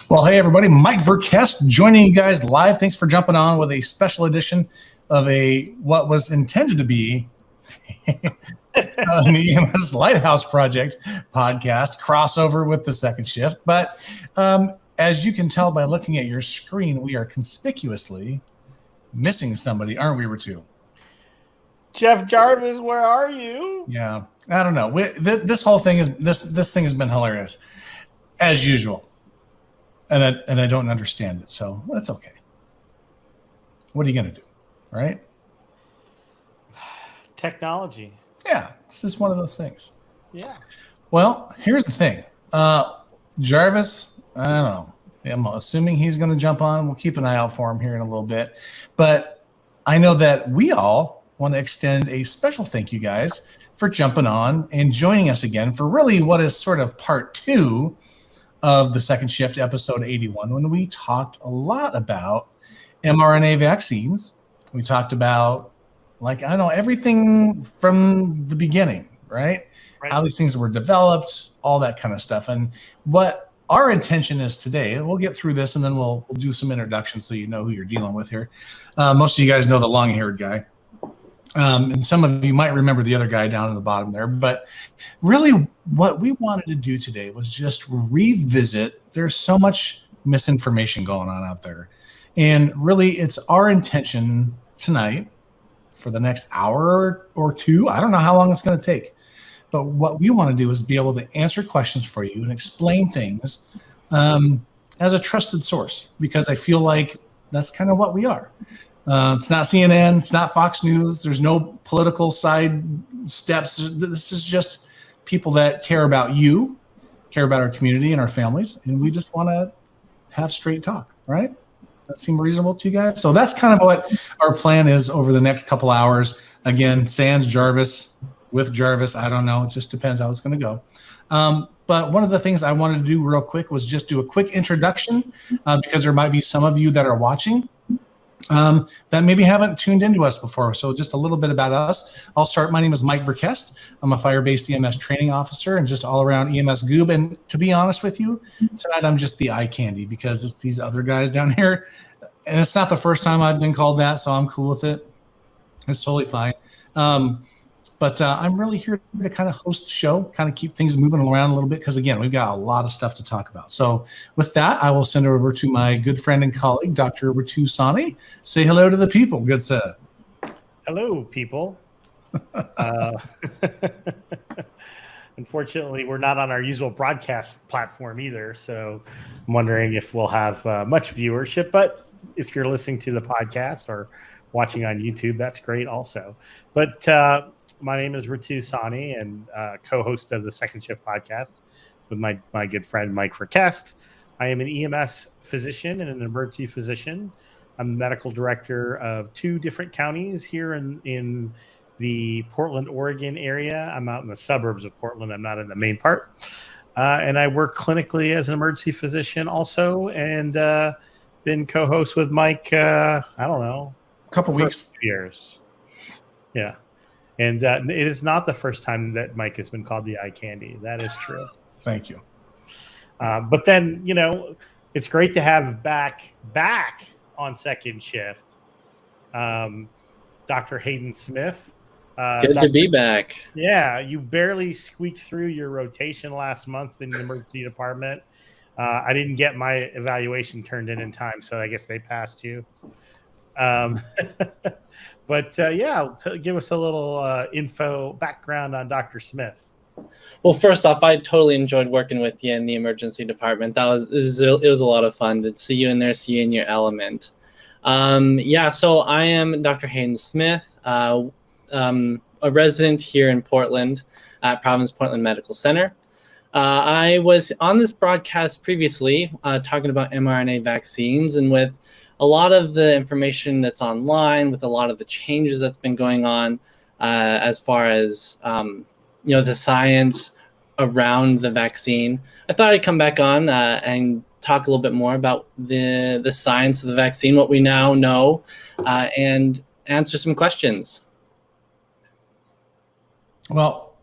Well, hey, everybody. Mike Verkest joining you guys live. Thanks for jumping on with a special edition of what was intended to be an EMS Lighthouse Project podcast crossover with the Second Shift. But as you can tell by looking at your screen, we are conspicuously missing somebody, aren't we, Ritu? Jeff Jarvis, where are you? Yeah, I don't know. This whole thing is this thing has been hilarious, as usual. And I don't understand it, so that's okay. What are you going to do, right? Technology. Yeah, it's just one of those things. Yeah. Well, here's the thing. Jarvis, I don't know. I'm assuming he's going to jump on. We'll keep an eye out for him here in a little bit. But I know that we all want to extend a special thank you guys for jumping on and joining us again for really what is sort of part 2 of the Second Shift, episode 81, when we talked a lot about mRNA vaccines. We talked about, everything from the beginning, right? How these things were developed, all that kind of stuff. And what our intention is today, and we'll get through this and then we'll do some introductions so you know who you're dealing with here. Most of you guys know the long-haired guy. And some of you might remember the other guy down at the bottom there. But really what we wanted to do today was just revisit. There's so much misinformation going on out there. And really it's our intention tonight for the next hour or two. I don't know how long it's going to take. But what we want to do is be able to answer questions for you and explain things as a trusted source, because I feel like that's kind of what we are. It's not CNN. It's not Fox News. There's no political side steps. This is just people that care about you, care about our community and our families, and we just want to have straight talk, right? That seem reasonable to you guys? So that's kind of what our plan is over the next couple hours. Again, sans Jarvis, with Jarvis, I don't know. It just depends how it's going to go. But one of the things I wanted to do real quick was just do a quick introduction because there might be some of you that are watching that maybe haven't tuned into us before. So just a little bit about us. I'll start. My name is Mike Verkest. I'm a fire-based EMS training officer and just all-around EMS goob. And to be honest with you, tonight I'm just the eye candy because it's these other guys down here. And it's not the first time I've been called that, so I'm cool with it. It's totally fine. But I'm really here to kind of host the show, kind of keep things moving around a little bit because, again, we've got a lot of stuff to talk about. So with that, I will send it over to my good friend and colleague, Dr. Ritu Sani. Say hello to the people, good sir. Hello, people. Unfortunately, we're not on our usual broadcast platform either, so I'm wondering if we'll have much viewership. But if you're listening to the podcast or watching on YouTube, that's great also. But my name is Ritu Sani and co-host of the Second Shift podcast with my good friend Mike Verkest. I am an EMS physician and an emergency physician. I'm the medical director of 2 different counties here in the Portland, Oregon area. I'm out in the suburbs of Portland. I'm not in the main part. And I work clinically as an emergency physician also, and been co-host with Mike, I don't know, a couple weeks. Years. Yeah. And it is not the first time that Mike has been called the eye candy. That is true. Thank you. But then, it's great to have back on Second Shift, Dr. Hayden Smith. Good to be back. Yeah, you barely squeaked through your rotation last month in the emergency department. I didn't get my evaluation turned in time, so I guess they passed you. But give us a little background on Dr. Smith. Well, first off, I totally enjoyed working with you in the emergency department. It was a lot of fun to see you in there, see you in your element. So I am Dr. Hayden Smith, a resident here in Portland at Providence Portland Medical Center. I was on this broadcast previously talking about mRNA vaccines, and with a lot of the information that's online, with a lot of the changes that's been going on as far as the science around the vaccine, I thought I'd come back on and talk a little bit more about the science of the vaccine, what we now know, and answer some questions. Well,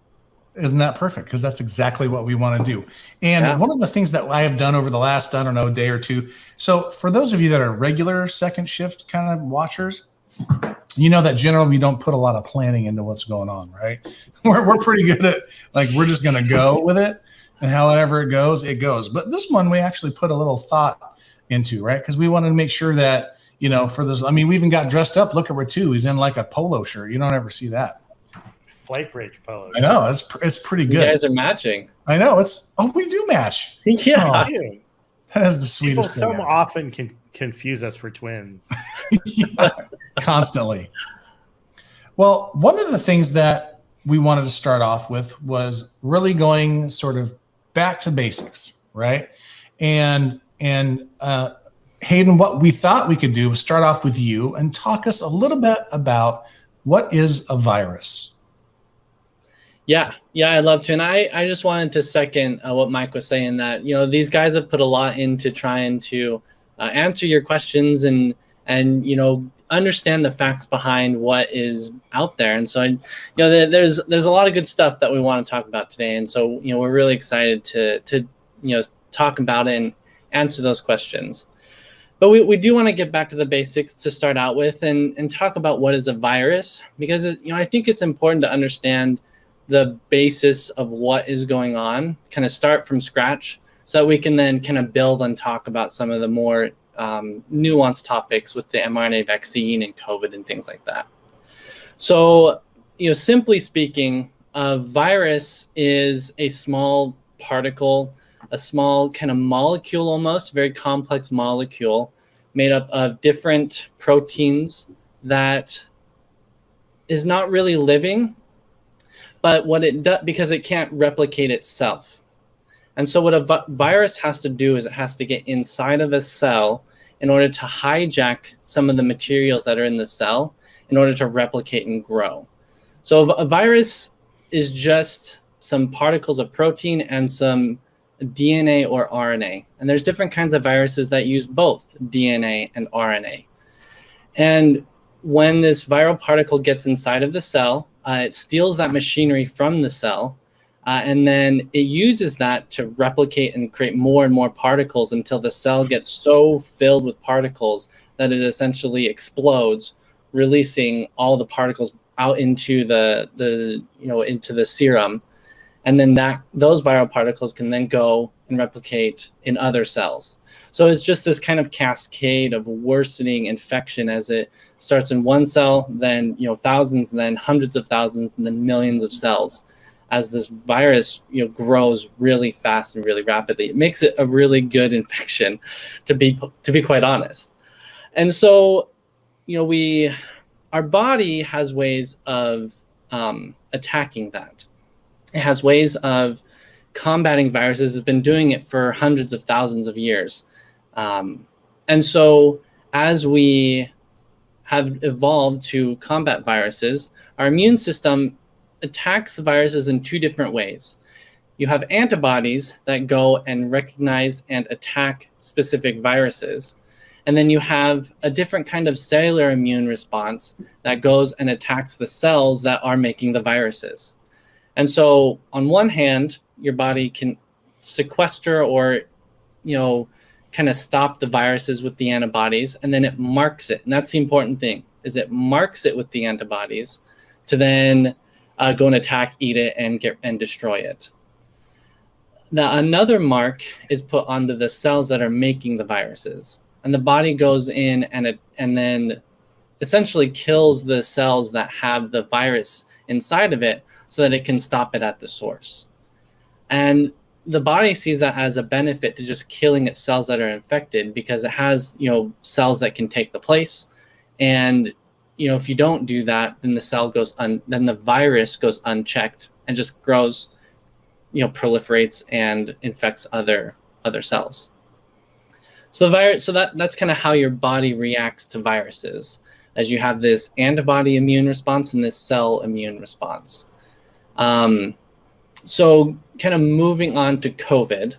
Isn't that perfect? Because that's exactly what we want to do. And Yeah. one of the things that I have done over the last, I don't know, day or two. So for those of you that are regular second shift kind of watchers, you know that generally we don't put a lot of planning into what's going on, right? We're pretty good at, like, we're just going to go with it, and however it goes, it goes. But this one we actually put a little thought into, right? Because we wanted to make sure that, you know, for this, I mean, we even got dressed up. Look at Ratu. He's in like a polo shirt. You don't ever see that. Flight Bridge polo. I know. It's pretty good. You guys are matching. I know. We do match. Yeah. Oh, that is the sweetest People thing. so often can confuse us for twins. Yeah, constantly. Well, one of the things that we wanted to start off with was really going sort of back to basics, right? And Hayden, what we thought we could do was start off with you and talk us a little bit about what is a virus. Yeah, I'd love to. And I just wanted to second what Mike was saying, that, you know, these guys have put a lot into trying to answer your questions and, you know, understand the facts behind what is out there. And so, you know, there's a lot of good stuff that we want to talk about today. And so, you know, we're really excited to you know, talk about it and answer those questions. But we do want to get back to the basics to start out with and talk about what is a virus, because, you know, I think it's important to understand the basis of what is going on, kind of start from scratch, so that we can then kind of build and talk about some of the more nuanced topics with the mRNA vaccine and COVID and things like that. So, you know, simply speaking, a virus is a small particle, a small kind of molecule, almost very complex molecule made up of different proteins that is not really living, but what it does, because it can't replicate itself. And so what a virus has to do is it has to get inside of a cell in order to hijack some of the materials that are in the cell in order to replicate and grow. So a virus is just some particles of protein and some DNA or RNA. And there's different kinds of viruses that use both DNA and RNA. And when this viral particle gets inside of the cell, it steals that machinery from the cell, and then it uses that to replicate and create more and more particles until the cell gets so filled with particles that it essentially explodes, releasing all the particles out into into the serum. And then those viral particles can then go and replicate in other cells. So it's just this kind of cascade of worsening infection as it starts in one cell, then, you know, thousands, and then hundreds of thousands, and then millions of cells, as this virus, you know, grows really fast and really rapidly. It makes it a really good infection, to be quite honest. And so, you know, our body has ways of attacking that. It has ways of combating viruses. It's been doing it for hundreds of thousands of years. And so as we have evolved to combat viruses, our immune system attacks the viruses in two different ways. You have antibodies that go and recognize and attack specific viruses. And then you have a different kind of cellular immune response that goes and attacks the cells that are making the viruses. And so on one hand, your body can sequester or, you know, kind of stop the viruses with the antibodies, and then it marks it. And that's the important thing, is it marks it with the antibodies to then go and attack, eat it, and destroy it. Now, another mark is put onto the cells that are making the viruses. And the body goes in and then essentially kills the cells that have the virus inside of it so that it can stop it at the source. And the body sees that as a benefit to just killing its cells that are infected, because it has, you know, cells that can take the place. And, you know, if you don't do that, then then the virus goes unchecked and just grows, you know, proliferates and infects other cells. So that's kind of how your body reacts to viruses, as you have this antibody immune response and this cell immune response. So kind of moving on to COVID.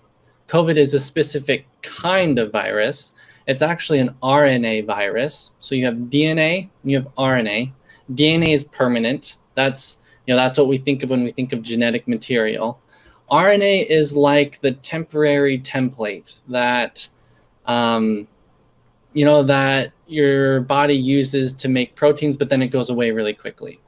COVID is a specific kind of virus. It's actually an RNA virus. So you have DNA and you have RNA. DNA is permanent. That's That's what we think of when we think of genetic material. RNA is like the temporary template that, that your body uses to make proteins, but then it goes away really quickly.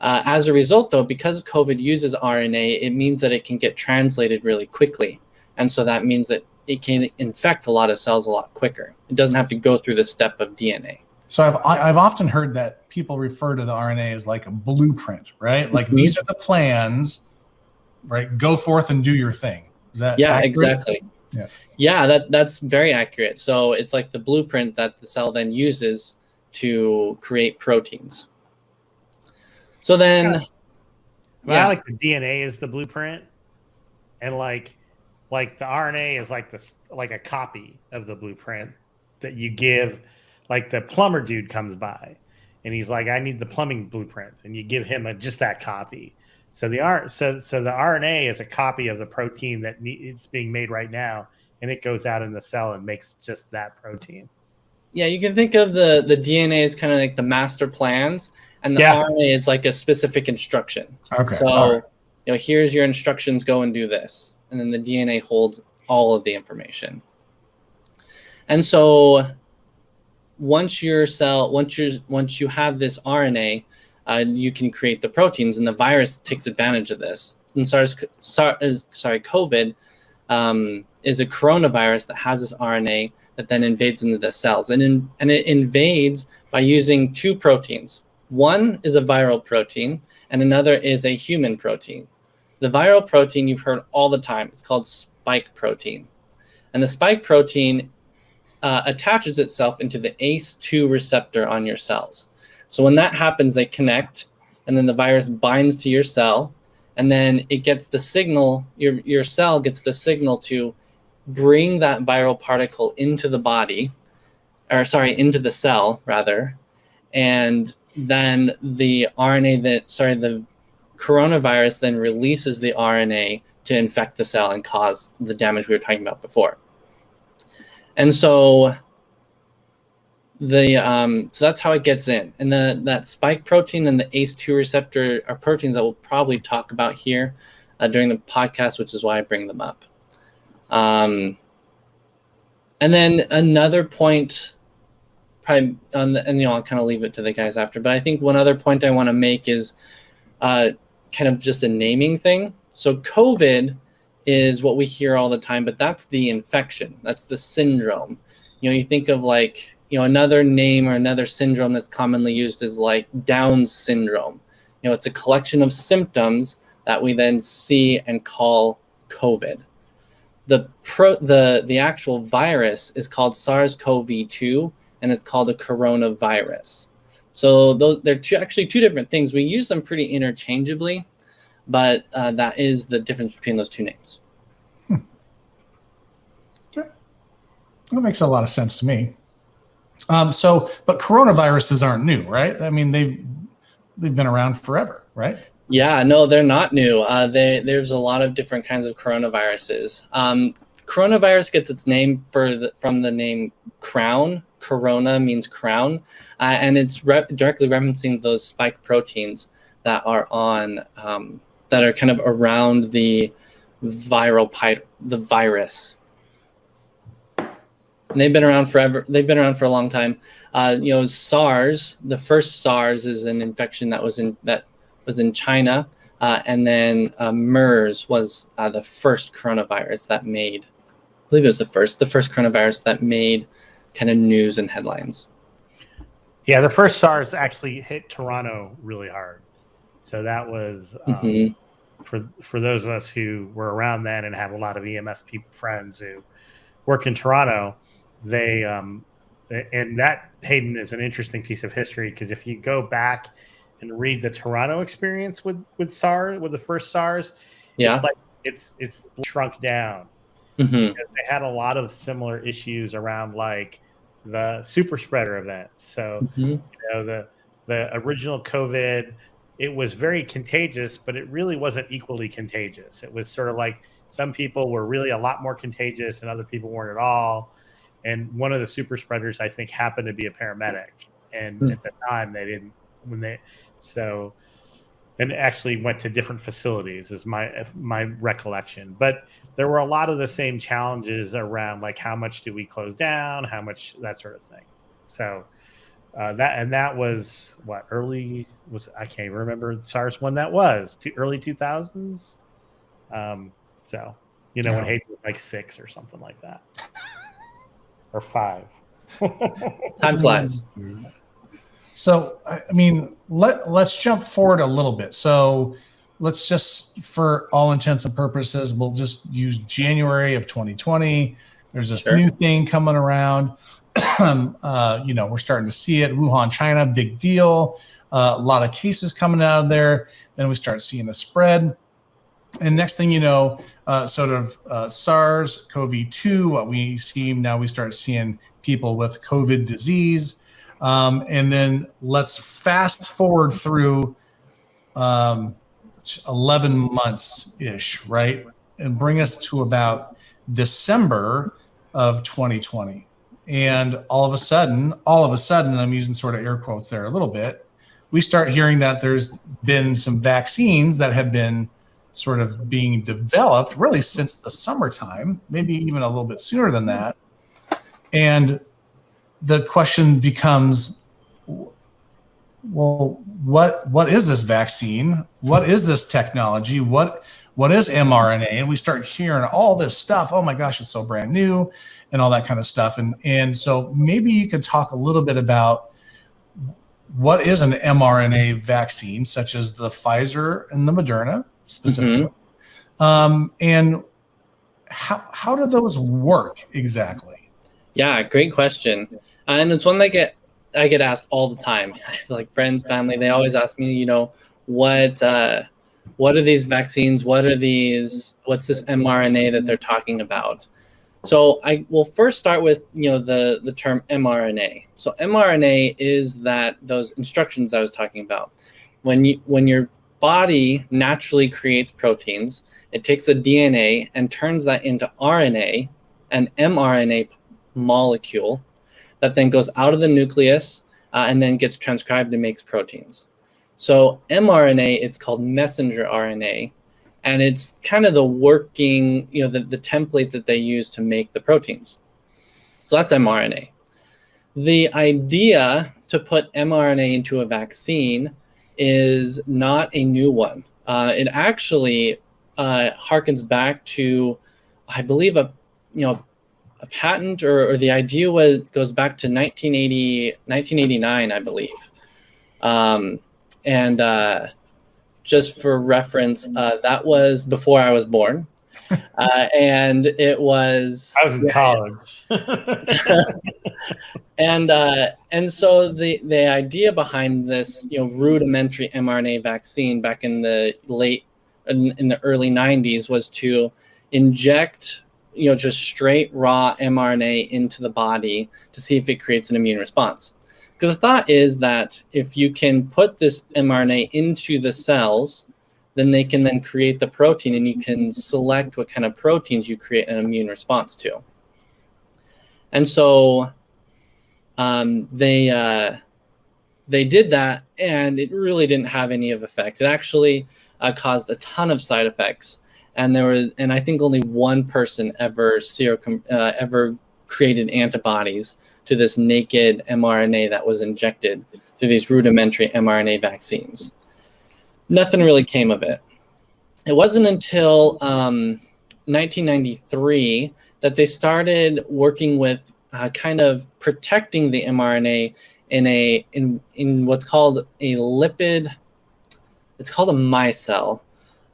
As a result, though, because COVID uses RNA, it means that it can get translated really quickly. And so that means that it can infect a lot of cells a lot quicker. It doesn't have to go through the step of DNA. So I've often heard that people refer to the RNA as like a blueprint, right? Like these are the plans, right? Go forth and do your thing. Is that accurate? Exactly. Yeah, that's very accurate. So it's like the blueprint that the cell then uses to create proteins. So then, I like the DNA is the blueprint, and like the RNA is like a copy of the blueprint that you give. Like the plumber dude comes by, and he's like, "I need the plumbing blueprint," and you give him just that copy. So the RNA is a copy of the protein that it's being made right now, and it goes out in the cell and makes just that protein. Yeah, you can think of the DNA as kind of like the master plans, and the RNA is like a specific instruction. Okay. So, here's your instructions, go and do this. And then the DNA holds all of the information. And so once you have this RNA, you can create the proteins, and the virus takes advantage of this. And COVID is a coronavirus that has this RNA that then invades into the cells, and it invades by using two proteins. One is a viral protein, and another is a human protein. The viral protein you've heard all the time. It's called spike protein. And the spike protein attaches itself into the ACE2 receptor on your cells. So when that happens, they connect, and then the virus binds to your cell, and then it gets the signal, your cell gets the signal to bring that viral particle into the body, into the cell, rather, and then the coronavirus then releases the RNA to infect the cell and cause the damage we were talking about before. And so so that's how it gets in. And that spike protein and the ACE2 receptor are proteins that we'll probably talk about here during the podcast, which is why I bring them up. And then another point, probably I'll kind of leave it to the guys after, but I think one other point I want to make is kind of just a naming thing. So COVID is what we hear all the time, but that's the infection. That's the syndrome. You think of another name or another syndrome that's commonly used is like Down's syndrome. It's a collection of symptoms that we then see and call COVID. The actual virus is called SARS-CoV-2, and it's called a coronavirus. So they're actually two different things. We use them pretty interchangeably, but that is the difference between those two names. Okay. That makes a lot of sense to me. But coronaviruses aren't new, right? I mean, they've been around forever, right? Yeah, no, they're not new. There's a lot of different kinds of coronaviruses. Coronavirus gets its name from the name crown. Corona means crown, and it's directly referencing those spike proteins that are that are kind of around the virus. And they've been around forever. They've been around for a long time. SARS, the first SARS is an infection that was in China, and then MERS was the first coronavirus that made. I believe it was the first coronavirus that made kind of news and headlines. Yeah, the first SARS actually hit Toronto really hard. So that was for those of us who were around then and have a lot of EMS friends who work in Toronto. They and that, Hayden, is an interesting piece of history, because if you go back and read the Toronto experience with SARS, with the first SARS, it's shrunk down. Because they had a lot of similar issues around like the super spreader events. So the original COVID, it was very contagious, but it really wasn't equally contagious. It was sort of like some people were really a lot more contagious and other people weren't at all. And one of the super spreaders, I think, happened to be a paramedic. And at the time they didn't, and actually went to different facilities is my recollection. But there were a lot of the same challenges around like how much do we close down, how much, that sort of thing. So that was what I can't remember SARS when that was, early 2000s. So when Hayden was like 6 or something like that, or 5. Time flies. So, I mean, let's jump forward a little bit. So let's just, for all intents and purposes, we'll just use January of 2020. There's this new thing coming around. We're starting to see it. Wuhan, China, big deal. A lot of cases coming out of there. Then we start seeing a spread. And next thing you know, SARS-CoV-2, what we see now, we start seeing people with COVID disease. And then let's fast forward through 11 months-ish, right? And bring us to about December of 2020. And all of a sudden, and I'm using sort of air quotes there a little bit, we start hearing that there's been some vaccines that have been sort of being developed really since the summertime, maybe even a little bit sooner than that. And the question becomes, well, what is this vaccine? What is this technology? What is mRNA? And we start hearing all this stuff. Oh my gosh, it's so brand new and all that kind of stuff. And so maybe you could talk a little bit about what is an mRNA vaccine, such as the Pfizer and the Moderna specifically. And how do those work exactly? Yeah, great question. And it's one that I get asked all the time. Like friends, family, they always ask me, what are these vaccines? What's this mRNA that they're talking about? So I will first start with, the term mRNA. So mRNA is those instructions I was talking about. When your body naturally creates proteins, it takes a DNA and turns that into RNA, an mRNA molecule that then goes out of the nucleus and then gets transcribed and makes proteins. So mRNA, it's called messenger RNA, and it's kind of the working, the template that they use to make the proteins. So that's mRNA. The idea to put mRNA into a vaccine is not a new one. It actually harkens back to, I believe, a patent or the idea goes back to 1989, I believe. Just for reference, that was before I was born. And it was... I was in college. And so the idea behind this, rudimentary mRNA vaccine back in the early 90s was to inject, just straight raw mRNA into the body to see if it creates an immune response. Because the thought is that if you can put this mRNA into the cells, then they can then create the protein, and you can select what kind of proteins you create an immune response to. And so they did that, and it really didn't have any of effect. It actually caused a ton of side effects, and I think only one person ever created antibodies to this naked mRNA that was injected through these rudimentary mRNA vaccines. Nothing really came of it. It wasn't until 1993 that they started working with kind of protecting the mRNA in what's called a lipid. It's called a micelle,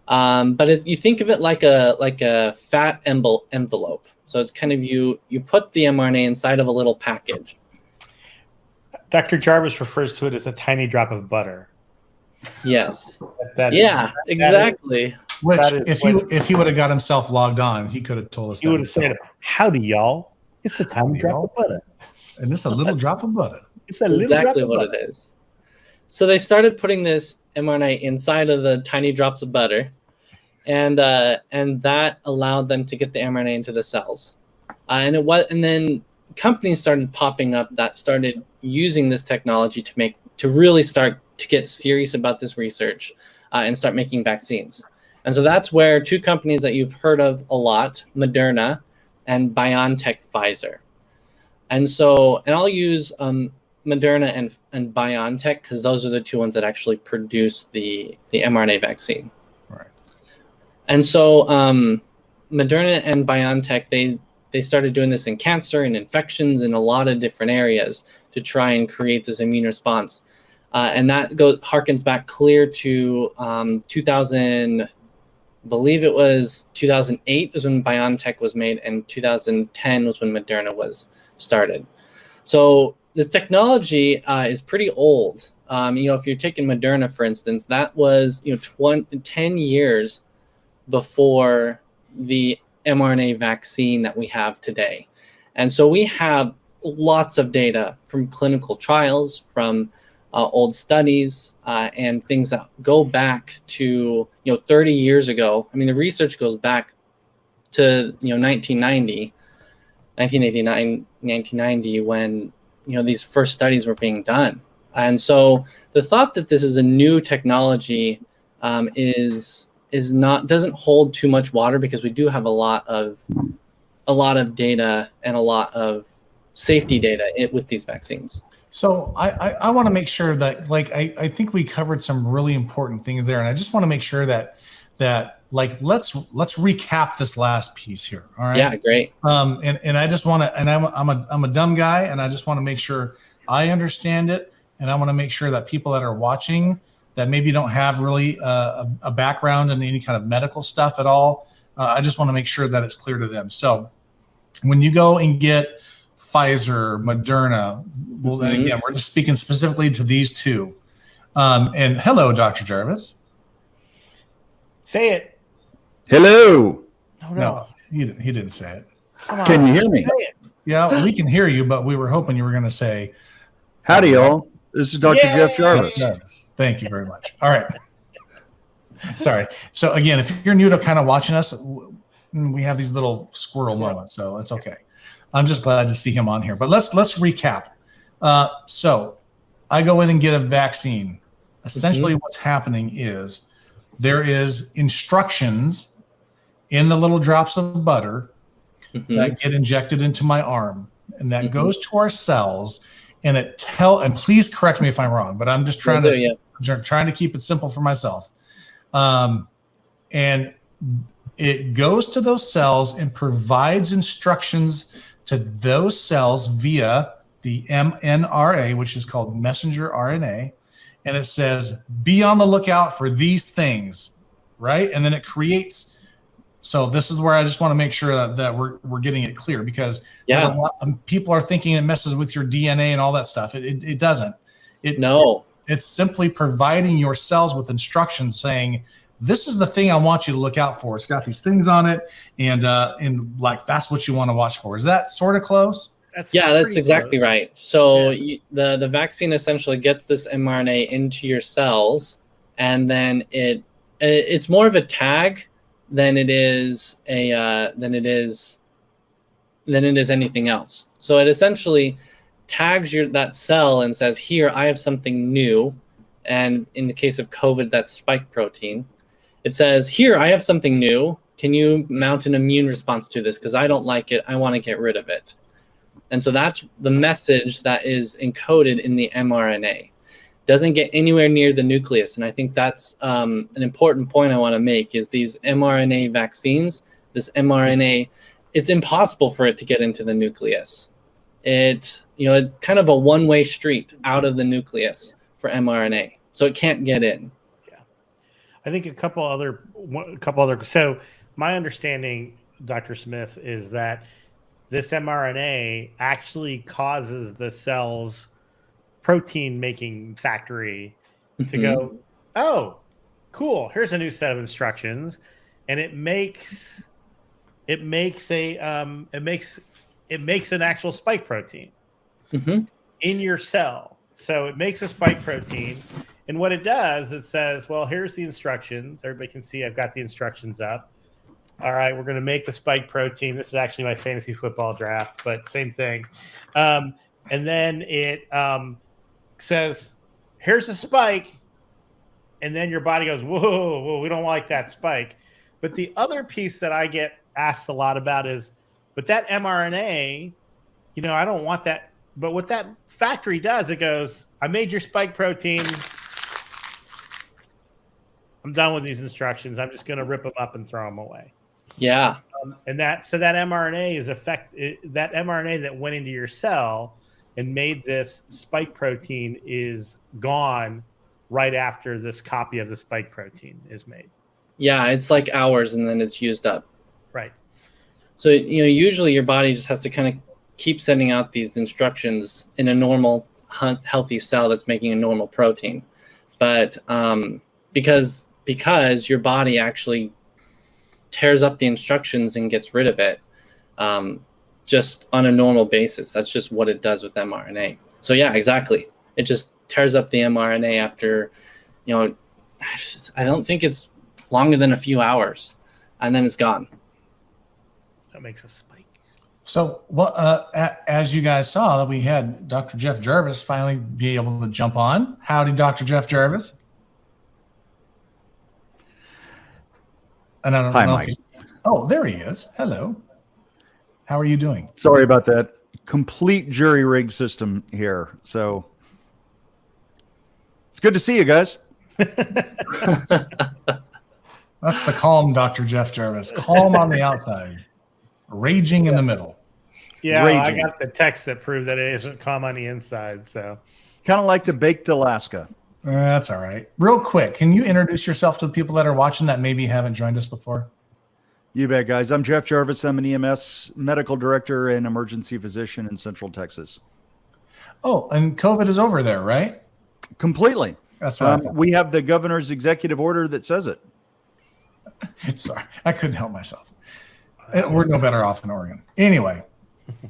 but you think of it like a fat envelope. So it's kind of you put the mRNA inside of a little package. Dr. Jarvis refers to it as a tiny drop of butter. Yes. Exactly. Which, if he would have got himself logged on, he could have told us. He would have said, "Howdy, y'all! It's a tiny drop of butter, and it's a little drop of butter." It's a little exactly drop of what butter. It is. So they started putting this mRNA inside of the tiny drops of butter, and that allowed them to get the mRNA into the cells. And then companies started popping up that started using this technology to really start to get serious about this research, and start making vaccines. And so that's where two companies that you've heard of a lot, Moderna and BioNTech Pfizer. And I'll use Moderna and BioNTech because those are the two ones that actually produce the mRNA vaccine. Right. And so Moderna and BioNTech, they started doing this in cancer and infections in a lot of different areas to try and create this immune response. And that harkens back clear to 2000, believe it was 2008 was when BioNTech was made, and 2010 was when Moderna was started. So this technology is pretty old. If you're taking Moderna, for instance, that was 10 years before the mRNA vaccine that we have today. And so we have lots of data from clinical trials, from old studies, and things that go back to 30 years ago. I mean, the research goes back to 1989, 1990, when these first studies were being done. And so the thought that this is a new technology doesn't hold too much water, because we do have a lot of data and a lot of safety data with these vaccines. So I want to make sure that, like, I think we covered some really important things there, and I just want to make sure that let's recap this last piece here. All right. Yeah, great. And I just want to, and I'm a dumb guy, and I just want to make sure I understand it, and I want to make sure that people that are watching that maybe don't have really a background in any kind of medical stuff at all, I just want to make sure that it's clear to them. So when you go and get Pfizer, Moderna, well, then again, we're just speaking specifically to these two. And hello, Dr. Jarvis. Say it. Hello. No, he didn't say it. Can you hear me? Yeah, we can hear you, but we were hoping you were going to say, howdy, y'all. This is Dr. Jeff Jarvis. Thank you very much. All right. Sorry. So again, if you're new to kind of watching us, we have these little squirrel moments, so it's okay. I'm just glad to see him on here. But let's recap. So I go in and get a vaccine. Essentially, what's happening is there is instructions in the little drops of butter that get injected into my arm, and that goes to our cells, and and please correct me if I'm wrong, but I'm just trying to keep it simple for myself. And it goes to those cells and provides instructions to those cells via the mRNA, which is called messenger RNA. And it says, be on the lookout for these things, right? And then it creates. So this is where I just want to make sure that we're getting it clear, because there's a lot people are thinking it messes with your DNA and all that stuff. It doesn't. It's simply providing your cells with instructions saying, this is the thing I want you to look out for. It's got these things on it, and like that's what you want to watch for. Is that sort of close? That's exactly right. So the vaccine essentially gets this mRNA into your cells, and then it's more of a tag than it is anything else. So it essentially tags that cell and says, here, I have something new. And in the case of COVID, that's spike protein. It says, here, I have something new. Can you mount an immune response to this? Because I don't like it. I want to get rid of it. And so that's the message that is encoded in the mRNA. Doesn't get anywhere near the nucleus. And I think that's an important point I want to make, is these mRNA vaccines, this mRNA, it's impossible for it to get into the nucleus. It's kind of a one-way street out of the nucleus for mRNA. So it can't get in. I think a couple other. So my understanding, Dr. Smith, is that this mRNA actually causes the cell's protein making factory to go, oh, cool. Here's a new set of instructions, and it makes an actual spike protein in your cell. So it makes a spike protein. And what it does, it says, well, here's the instructions. Everybody can see I've got the instructions up. All right, we're going to make the spike protein. This is actually my fantasy football draft, but same thing. And then it says, here's a spike. and then your body goes, whoa, we don't like that spike. But the other piece that I get asked a lot about is, but that mRNA, I don't want that. But what that factory does, it goes, I made your spike protein. I'm done with these instructions. I'm just going to rip them up and throw them away. Yeah. And that mRNA is that mRNA that went into your cell and made this spike protein is gone right after this copy of the spike protein is made. Yeah, it's like hours and then it's used up. Right. So, usually your body just has to kind of keep sending out these instructions in a normal, healthy cell that's making a normal protein. But because your body actually tears up the instructions and gets rid of it just on a normal basis. That's just what it does with mRNA. So yeah, exactly. It just tears up the mRNA after, I don't think it's longer than a few hours, and then it's gone. That makes a spike. So, as you guys saw, we had Dr. Jeff Jarvis finally be able to jump on. Howdy, Dr. Jeff Jarvis. And I don't Hi, know Mike. Oh, there he is. Hello. How are you doing? Sorry about that. Complete jury rig system here. So it's good to see you guys. That's the calm Dr. Jeff Jarvis. Calm on the outside, raging in the middle. Yeah, well, I Raging. got the text that proved that it isn't calm on the inside. So Kind of like to baked Alaska. That's all right. Real quick, can you introduce yourself to the people that are watching that maybe haven't joined us before? You bet, guys. I'm Jeff Jarvis. I'm an EMS medical director and emergency physician in Central Texas. Oh, and COVID is over there, right? Completely. That's what I thought. We have the governor's executive order that says it. Sorry, I couldn't help myself. We're no better off in Oregon. Anyway.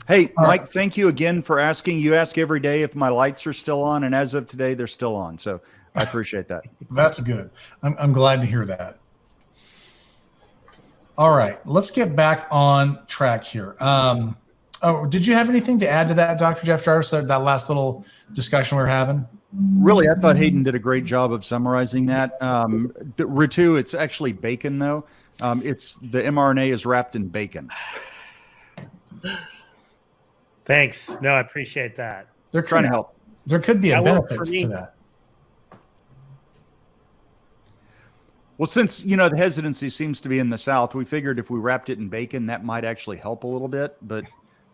Hey, All Mike, right. thank you again for asking. You ask every day if my lights are still on, and as of today, they're still on. So I appreciate that. That's good. I'm glad to hear that. All right, let's get back on track here. Did you have anything to add to that, Dr. Jeff Jarvis, that last little discussion we were having? Really, I thought Hayden did a great job of summarizing that. Ritu, it's actually bacon, though. It's the mRNA is wrapped in bacon. thanks. No, I appreciate that. They're Trying to help. There could be a That worked benefit for me. to that. Well, since, the hesitancy seems to be in the South, we figured if we wrapped it in bacon, that might actually help a little bit. But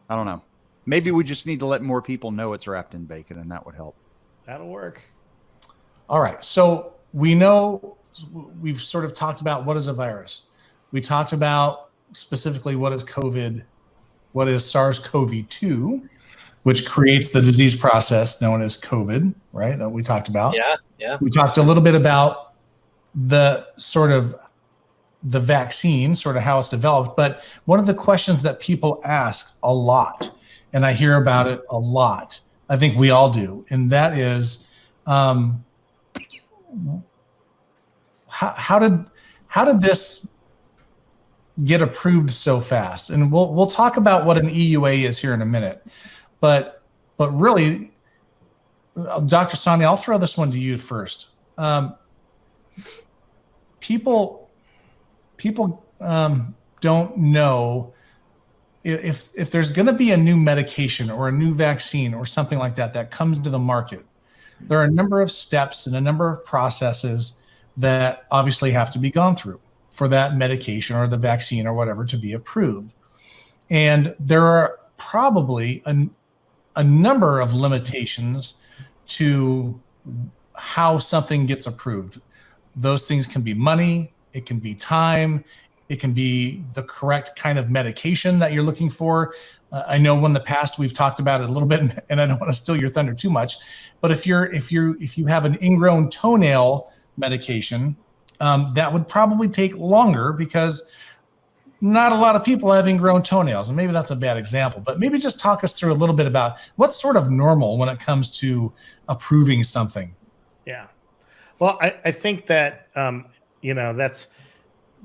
I don't know. Maybe we just need to let more people know it's wrapped in bacon, and that would help. That'll work. All right. So we know we've sort of talked about what is a virus. We talked about specifically what is COVID, what is SARS-CoV-2, which creates the disease process known as COVID, right? That we talked about. Yeah. We talked a little bit about the vaccine, sort of how it's developed. But one of the questions that people ask a lot, and I hear about it a lot, I think we all do, and that is, how did this get approved so fast? And we'll talk about what an EUA is here in a minute, but really, Dr. Sani, I'll throw this one to you first. People don't know if there's going to be a new medication or a new vaccine or something like that comes to the market. There are a number of steps and a number of processes that obviously have to be gone through for that medication or the vaccine or whatever to be approved. And there are probably a number of limitations to how something gets approved. Those things can be money, it can be time, it can be the correct kind of medication that you're looking for. I know in the past we've talked about it a little bit, and I don't want to steal your thunder too much, but if you have an ingrown toenail medication, that would probably take longer because not a lot of people have ingrown toenails, and maybe that's a bad example, but maybe just talk us through a little bit about what's sort of normal when it comes to approving something. Yeah. Well, I think that, that's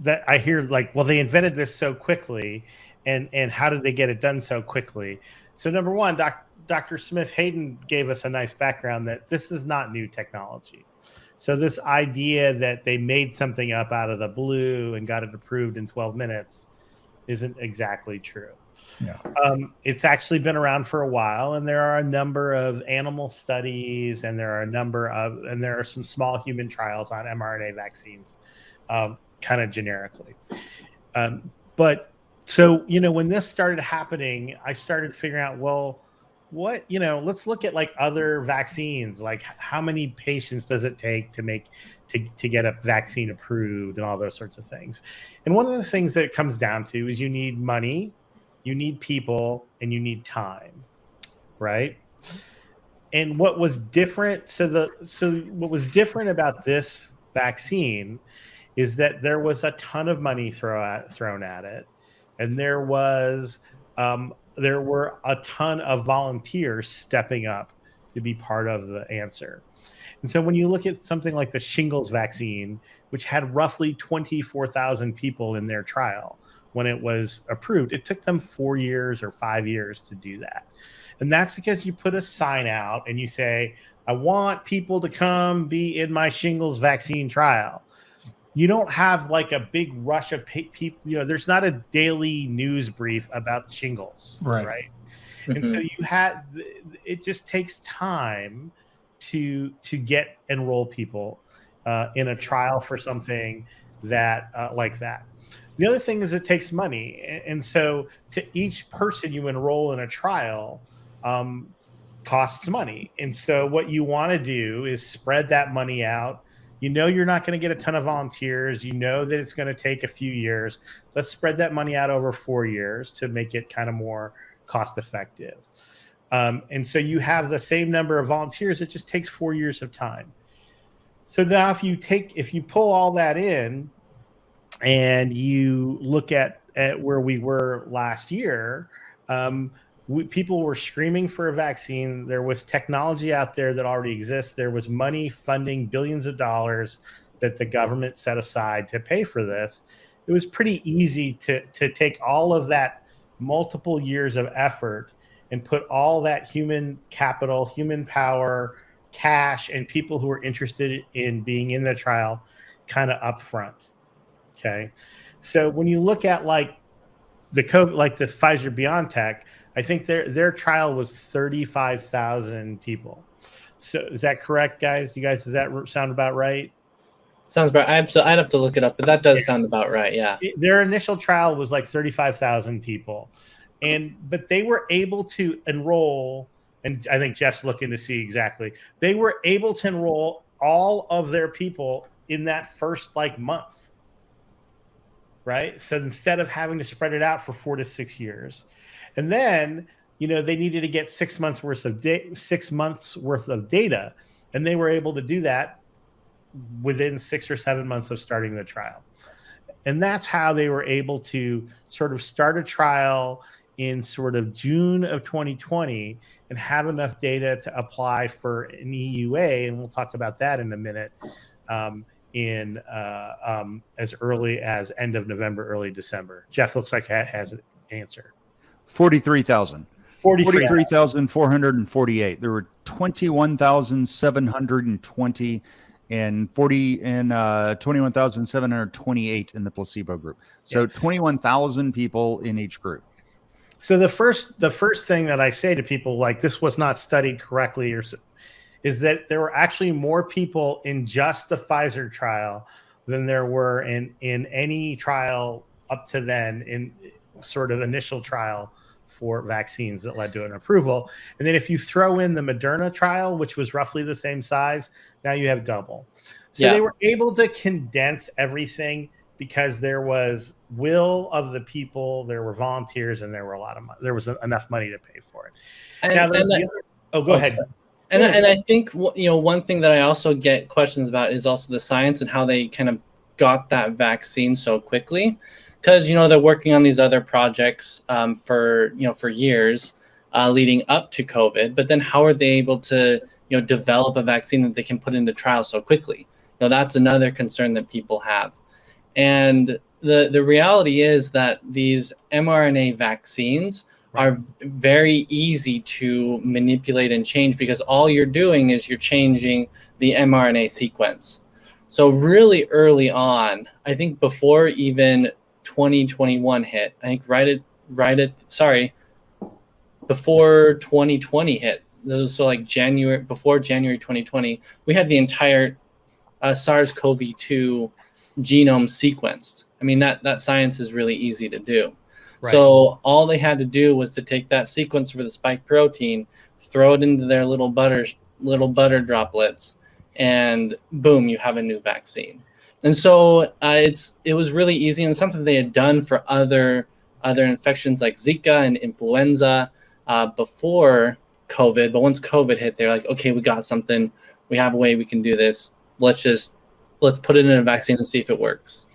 that I hear like, well, they invented this so quickly and how did they get it done so quickly? So number one, Dr. Smith Hayden gave us a nice background that this is not new technology. So this idea that they made something up out of the blue and got it approved in 12 minutes isn't exactly true. Yeah. It's actually been around for a while, and there are a number of animal studies, and there are some small human trials on mRNA vaccines, kind of generically. But so, when this started happening, I started figuring out, well, what, let's look at like other vaccines, like how many patients does it take to get a vaccine approved and all those sorts of things. And one of the things that it comes down to is you need money, you need people, and you need time, right? And what was different, what was different about this vaccine is that there was a ton of money thrown at it, and there were a ton of volunteers stepping up to be part of the answer. And so when you look at something like the shingles vaccine, which had roughly 24,000 people in their trial when it was approved, it took them 4 years or 5 years to do that. And that's because you put a sign out and you say, I want people to come be in my shingles vaccine trial. You don't have like a big rush of people, there's not a daily news brief about shingles, right? Mm-hmm. And so it just takes time to enroll people in a trial for something that like that. The other thing is it takes money. And so to each person you enroll in a trial costs money. And so what you want to do is spread that money out. You're not going to get a ton of volunteers. That it's going to take a few years. Let's spread that money out over 4 years to make it kind of more cost effective. And so you have the same number of volunteers. It just takes 4 years of time. So now if you pull all that in and you look at where we were last year, people were screaming for a vaccine. There was technology out there that already exists. There was money funding billions of dollars that the government set aside to pay for this. It was pretty easy to take all of that multiple years of effort and put all that human capital, human power, cash, and people who are interested in being in the trial kind of up front. Okay. So when you look at like the Pfizer BioNTech, I think their trial was 35,000 people. So is that correct, guys? Does that sound about right? Sounds about. I'd have to look it up, but that does sound about right. Yeah. Their initial trial was like 35,000 people, but they were able to enroll, and I think Jeff's looking to see exactly. They were able to enroll all of their people in that first month, right? So instead of having to spread it out for 4 to 6 years. And then, they needed to get 6 months worth of data, and they were able to do that within 6 or 7 months of starting the trial. And that's how they were able to sort of start a trial in sort of June of 2020 and have enough data to apply for an EUA, and we'll talk about that in a minute, as early as end of November, early December. Jeff looks like has an answer. 43,000. 43,448. There were 21,720 and 21,728 in the placebo group. So 21,000 people in each group. So the first thing that I say to people like this was not studied correctly is that there were actually more people in just the Pfizer trial than there were in any trial up to then in sort of initial trial for vaccines that led to an approval. And then if you throw in the Moderna trial, which was roughly the same size, now you have double. So they were able to condense everything because there was will of the people, there were volunteers, and there were there was enough money to pay for it. Go ahead. And I think one thing that I also get questions about is also the science and how they kind of got that vaccine so quickly. Because they're working on these other projects for years leading up to COVID, but then how are they able to develop a vaccine that they can put into trial so quickly? That's another concern that people have, and the reality is that these mRNA vaccines are very easy to manipulate and change because all you're doing is you're changing the mRNA sequence. So really early on, I think before even 2021 hit, I think before 2020 hit, so like before January 2020, we had the entire SARS-CoV-2 genome sequenced. I mean, that science is really easy to do. Right. So all they had to do was to take that sequence for the spike protein, throw it into their little butter droplets, and boom, you have a new vaccine. And so it was really easy, and something they had done for other infections like Zika and influenza before COVID. But once COVID hit, they're like, okay, we got something. We have a way we can do this. Let's put it in a vaccine and see if it works.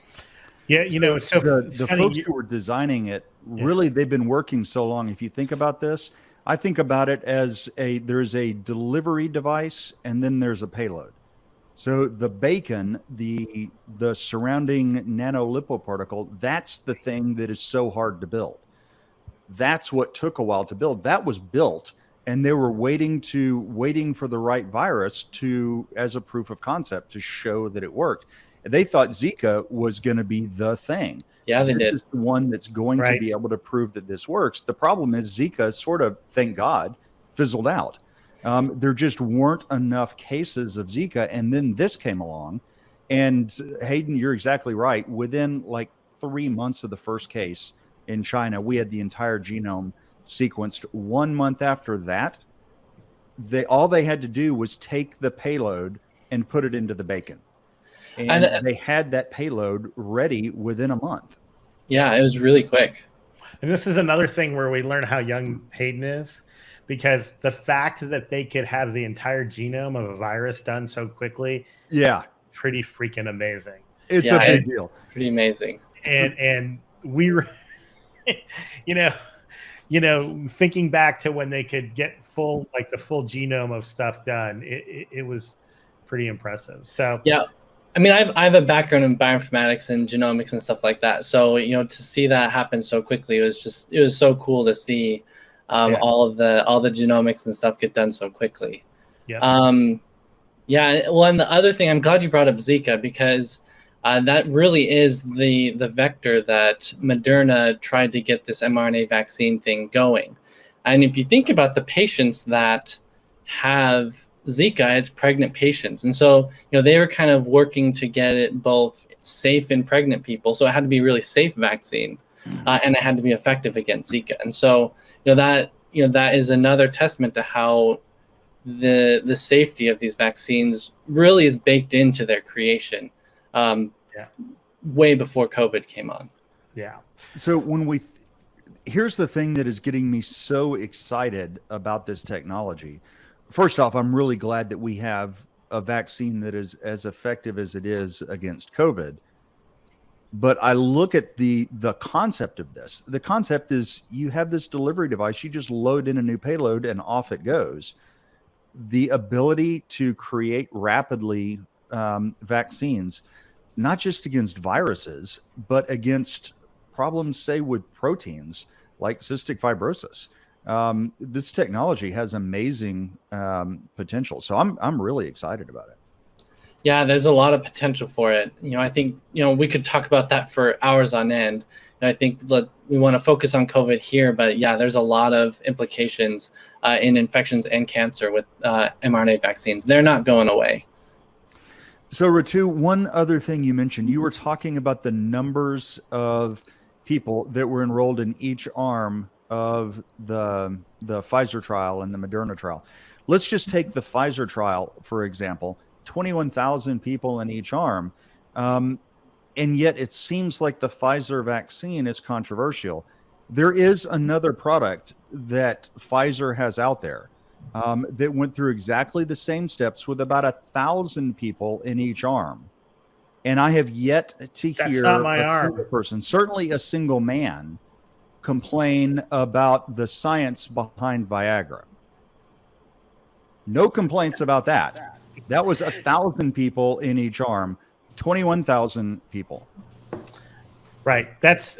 Yeah, so the folks who were designing it, really, they've been working so long. If you think about this, I think about it as there's a delivery device and then there's a payload. So the bacon, the surrounding nanolipoparticle, that's the thing that is so hard to build. That's what took a while to build. That was built, and they were waiting for the right virus as a proof of concept to show that it worked. They thought Zika was going to be the thing. Yeah, they did. This is the one that's going to be able to prove that this works. The problem is Zika sort of, thank God, fizzled out. There just weren't enough cases of Zika. And then this came along. And Hayden, you're exactly right. Within like 3 months of the first case in China, we had the entire genome sequenced. 1 month after that, all they had to do was take the payload and put it into the bacon. And they had that payload ready within a month. Yeah, it was really quick. And this is another thing where we learn how young Hayden is, because the fact that they could have the entire genome of a virus done so quickly, pretty freaking amazing. It's a big deal. Pretty amazing. And we were, thinking back to when they could get the full genome of stuff done, it was pretty impressive. So yeah. I mean, I have a background in bioinformatics and genomics and stuff like that. So, to see that happen so quickly, it was so cool to see all the genomics and stuff get done so quickly. Yeah. Well, and the other thing, I'm glad you brought up Zika, because that really is the vector that Moderna tried to get this mRNA vaccine thing going. And if you think about the patients that have Zika, it's pregnant patients. And so, they were kind of working to get it both safe in pregnant people. So it had to be a really safe vaccine, and it had to be effective against Zika. And so, that is another testament to how the safety of these vaccines really is baked into their creation, way before COVID came on. Yeah. So here's the thing that is getting me so excited about this technology. First off, I'm really glad that we have a vaccine that is as effective as it is against COVID. But I look at the concept of this. The concept is you have this delivery device, you just load in a new payload and off it goes. The ability to create rapidly vaccines, not just against viruses, but against problems, say, with proteins like cystic fibrosis. This technology has amazing potential. So I'm really excited about it. Yeah, there's a lot of potential for it. I think, we could talk about that for hours on end. And I think we want to focus on COVID here, but yeah, there's a lot of implications in infections and cancer with mRNA vaccines. They're not going away. So Ritu, one other thing you mentioned, you were talking about the numbers of people that were enrolled in each arm of the Pfizer trial and the Moderna trial. Let's just take the Pfizer trial, for example, 21,000 people in each arm. And yet it seems like the Pfizer vaccine is controversial. There is another product that Pfizer has out there that went through exactly the same steps with about 1,000 people in each arm. And I have yet to hear a single person, certainly a single man, complain about the science behind Viagra. No complaints about that. That was 1,000 people in each arm, 21,000 people. Right. That's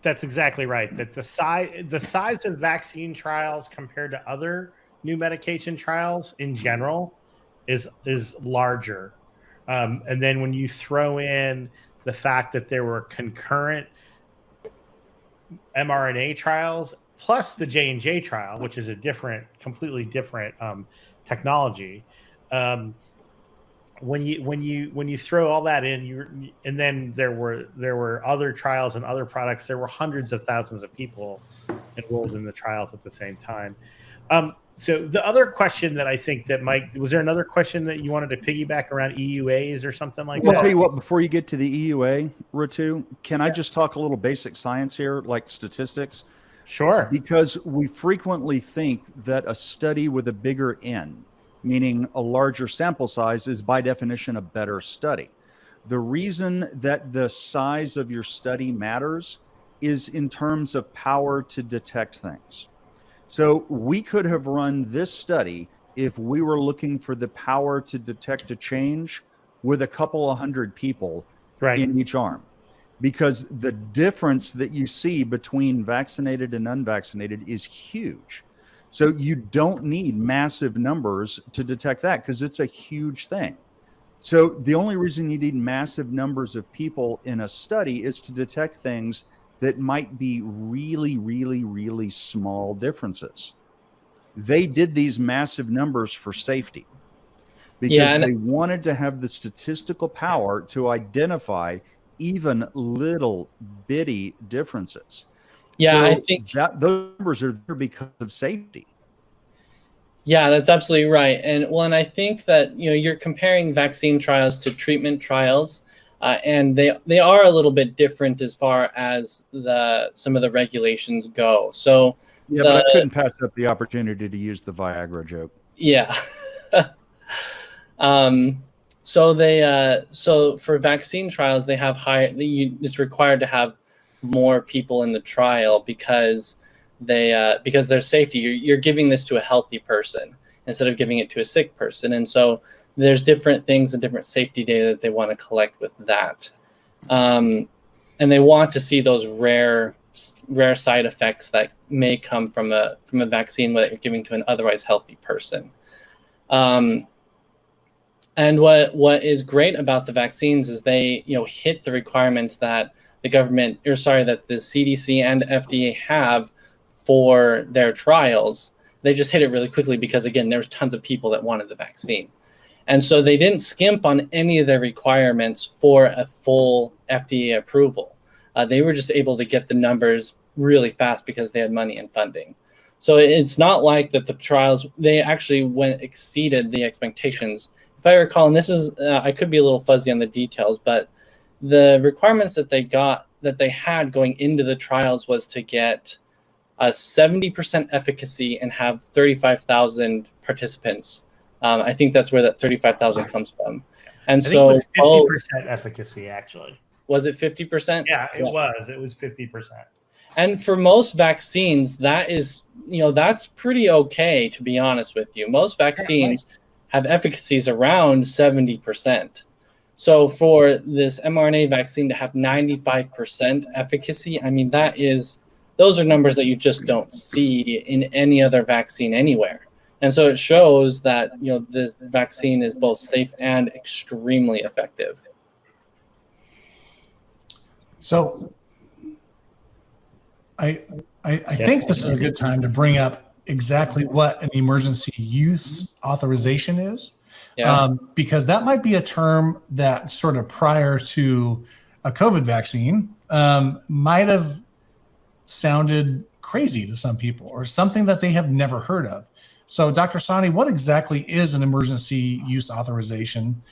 exactly right. That the size of vaccine trials compared to other new medication trials in general is larger. And then when you throw in the fact that there were concurrent mRNA trials plus the J&J trial, which is a completely different technology. When you throw all that in, and then there were other trials and other products. There were hundreds of thousands of people enrolled in the trials at the same time. So the other question that I think that was there another question that you wanted to piggyback around EUAs or something like that? I'll tell you what, before you get to the EUA, Ritu, can I just talk a little basic science here, like statistics? Sure. Because we frequently think that a study with a bigger N, meaning a larger sample size, is by definition a better study. The reason that the size of your study matters is in terms of power to detect things. So we could have run this study if we were looking for the power to detect a change with a couple of hundred people in each arm, because the difference that you see between vaccinated and unvaccinated is huge. So you don't need massive numbers to detect that, because it's a huge thing. So the only reason you need massive numbers of people in a study is to detect things that might be really, really, really small differences. They did these massive numbers for safety because they wanted to have the statistical power to identify even little bitty differences. Yeah, so I think that those numbers are there because of safety. Yeah, that's absolutely right. And I think that you're comparing vaccine trials to treatment trials. And they are a little bit different as far as some of the regulations go. So yeah, but I couldn't pass up the opportunity to use the Viagra joke. Yeah. So for vaccine trials, they have it's required to have more people in the trial because there's safety. You're giving this to a healthy person instead of giving it to a sick person, and so there's different things and different safety data that they want to collect with that. And they want to see those rare side effects that may come from a vaccine that you're giving to an otherwise healthy person. And what is great about the vaccines is they hit the requirements that the CDC and FDA have for their trials. They just hit it really quickly because, again, there's tons of people that wanted the vaccine. And so they didn't skimp on any of the requirements for a full FDA approval. They were just able to get the numbers really fast because they had money and funding. So it's not like that the trials, they actually exceeded the expectations. If I recall, and this is, I could be a little fuzzy on the details, but the requirements that they had going into the trials was to get a 70% efficacy and have 35,000 participants. I think that's where that 35,000 comes from. And so it was 50% efficacy, actually. Was it 50%? Yeah, it was. It was 50%. And for most vaccines, that is, that's pretty okay, to be honest with you. Most vaccines have efficacies around 70%. So for this mRNA vaccine to have 95% efficacy, I mean, those are numbers that you just don't see in any other vaccine anywhere. And so it shows that this vaccine is both safe and extremely effective. So I think this is a good time to bring up exactly what an emergency use authorization is. Yeah. Because that might be a term that sort of prior to a COVID vaccine might have sounded crazy to some people or something that they have never heard of. So, Dr. Sani, what exactly is an emergency use authorization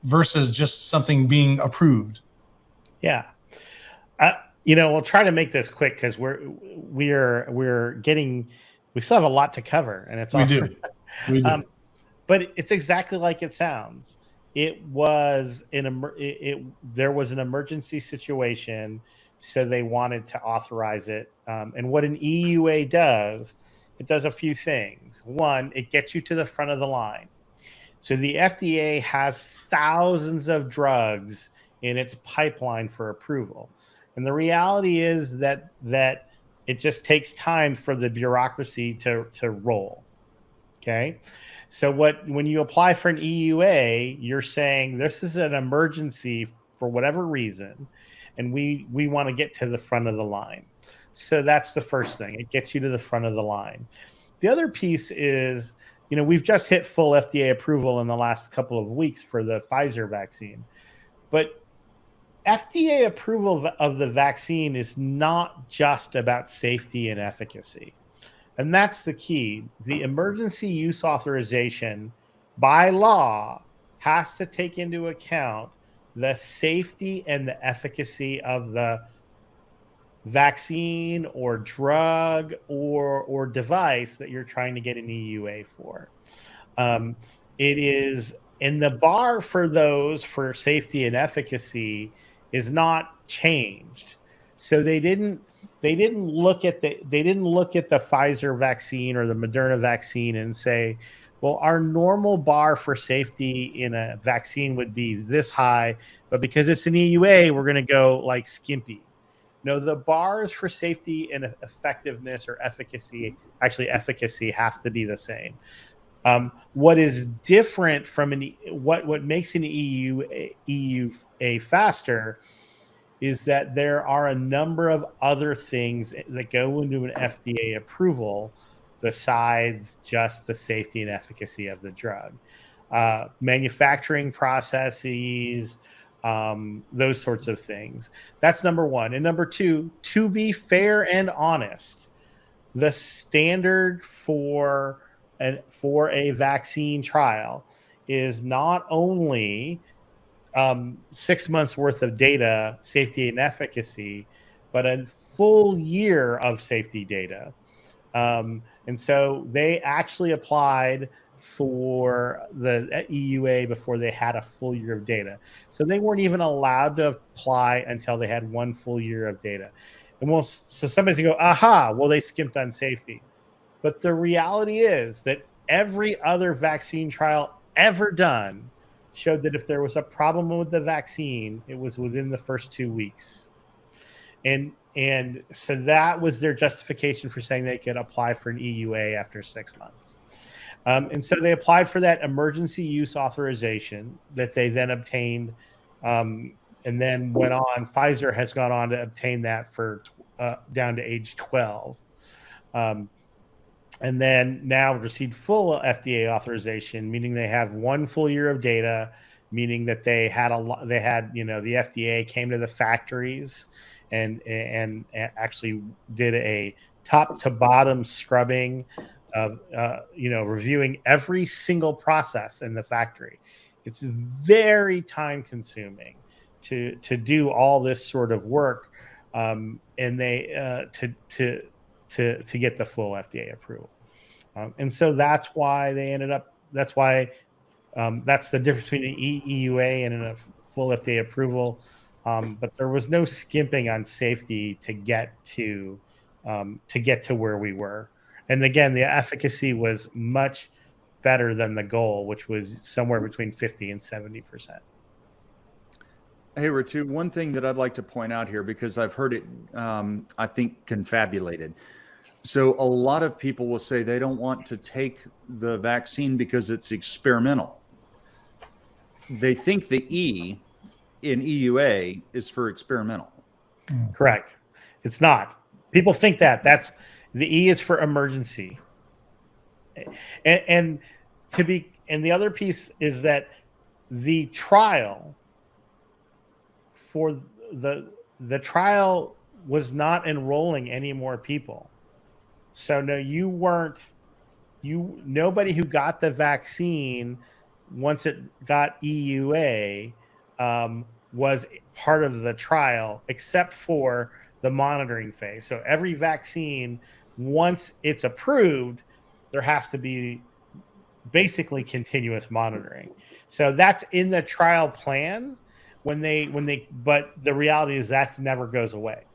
versus just something being approved? Yeah. We'll try to make this quick because we still have a lot to cover, and it's we do. But it's exactly like it sounds. There was an emergency situation, so they wanted to authorize it. And what an EUA does, it does a few things. One, it gets you to the front of the line. So the FDA has thousands of drugs in its pipeline for approval. And the reality is that it just takes time for the bureaucracy to roll. Okay. So when you apply for an EUA, you're saying this is an emergency for whatever reason, and we want to get to the front of the line. So that's the first thing. It gets you to the front of the line. The other piece is, we've just hit full FDA approval in the last couple of weeks for the Pfizer vaccine. But FDA approval of the vaccine is not just about safety and efficacy. And that's the key. The emergency use authorization by law has to take into account the safety and the efficacy of the vaccine or drug or device that you're trying to get an EUA for. It is, and the bar for those for safety and efficacy is not changed. So they didn't look at the Pfizer vaccine or the Moderna vaccine and say, well, our normal bar for safety in a vaccine would be this high, but because it's an EUA, we're going to go like skimpy. No, the bars for safety and effectiveness or efficacy, actually efficacy, have to be the same. What is different from what makes an EUA faster is that there are a number of other things that go into an FDA approval besides just the safety and efficacy of the drug. Manufacturing processes, those sorts of things. That's number one. And number two, to be fair and honest, the standard for a vaccine trial is not only 6 months worth of data, safety and efficacy, but a full year of safety data. And so they actually applied for the EUA before they had a full year of data. So they weren't even allowed to apply until they had 1 full year of data. And so somebody's gonna go, aha, well, they skimped on safety. But the reality is that every other vaccine trial ever done showed that if there was a problem with the vaccine, it was within the first 2 weeks. And so that was their justification for saying they could apply for an EUA after 6 months. And so they applied for that emergency use authorization that they then obtained, and then went on. Pfizer has gone on to obtain that for down to age 12. And then now received full FDA authorization, meaning they have 1 full year of data, meaning that the FDA came to the factories and actually did a top to bottom scrubbing of, reviewing every single process in the factory. It's very time consuming to do all this sort of work, and they to get the full FDA approval. And so that's why they ended up, that's the difference between an EUA and a full FDA approval. But there was no skimping on safety to get to where we were. And again, the efficacy was much better than the goal, which was somewhere between 50 and 70%. Hey, Ritu, one thing that I'd like to point out here, because I've heard it, I think, confabulated. So a lot of people will say they don't want to take the vaccine because it's experimental. They think the E in EUA is for experimental. Correct. It's not. People think that's the E is for emergency. And the other piece is that the trial for the trial was not enrolling any more people. So no, nobody who got the vaccine once it got EUA was part of the trial, except for the monitoring phase. So every vaccine, once it's approved, there has to be basically continuous monitoring. So that's in the trial plan but the reality is that never goes away.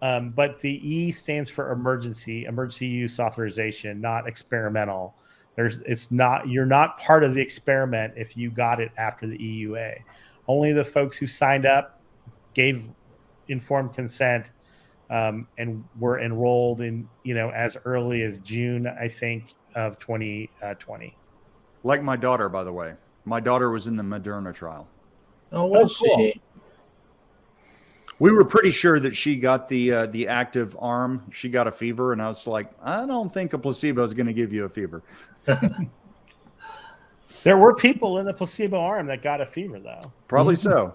But the E stands for emergency use authorization, not experimental. You're not part of the experiment if you got it after the EUA. Only the folks who signed up, gave informed consent, and were enrolled in, as early as June, I think, of 2020. Like my daughter, by the way. My daughter was in the Moderna trial. Oh, was cool. she? We were pretty sure that she got the active arm. She got a fever, and I was like, I don't think a placebo is going to give you a fever. There were people in the placebo arm that got a fever, though. Probably so.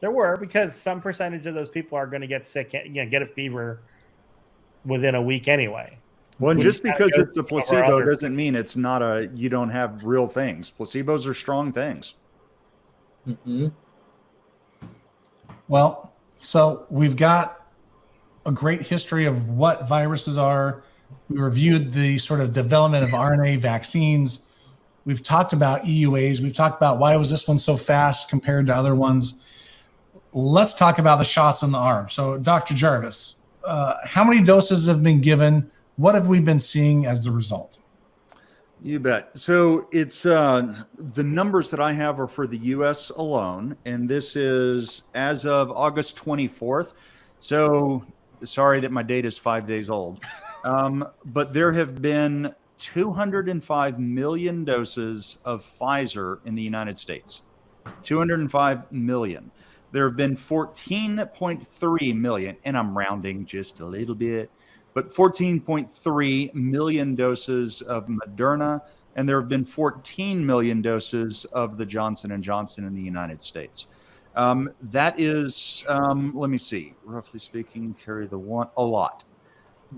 There were, because some percentage of those people are going to get sick, get a fever within a week anyway. Well, and We just just because gotta go it's a to some of our placebo other- doesn't mean it's not you don't have real things. Placebos are strong things. Mm-hmm. Well, so we've got a great history of what viruses are. We reviewed the sort of development of RNA vaccines. We've talked about EUAs. We've talked about why was this one so fast compared to other ones. Let's talk about the shots on the arm. So, Dr. Jarvis, how many doses have been given? What have we been seeing as the result? You bet. So it's the numbers that I have are for the U.S. alone, and this is as of August 24th. So sorry that my data is 5 days old, but there have been 205 million doses of Pfizer in the United States. 205 million. There have been 14.3 million, and I'm rounding just a little bit, but 14.3 million doses of Moderna, and there have been 14 million doses of the Johnson & Johnson in the United States. That is, let me see, roughly speaking, carry the one, a lot.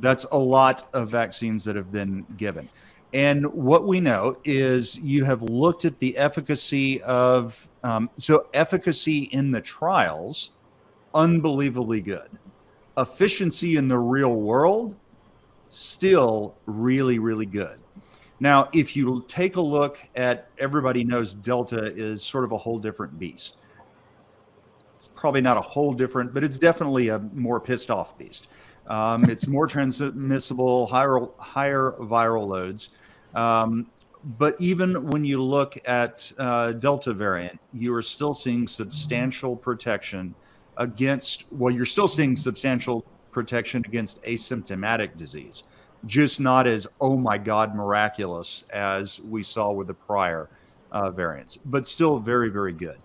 That's a lot of vaccines that have been given. And what we know is you have looked at the efficacy of, so efficacy in the trials, unbelievably good. Efficiency in the real world, still really, really good. Now, if you take a look at, everybody knows Delta is sort of a whole different beast. It's probably not a whole different, but it's definitely a more pissed off beast. It's more transmissible, higher viral loads. But even when you look at Delta variant, you are still seeing substantial protection against, well, you're still seeing substantial protection against asymptomatic disease, just not as, oh my God, miraculous as we saw with the prior variants, but still very, very good.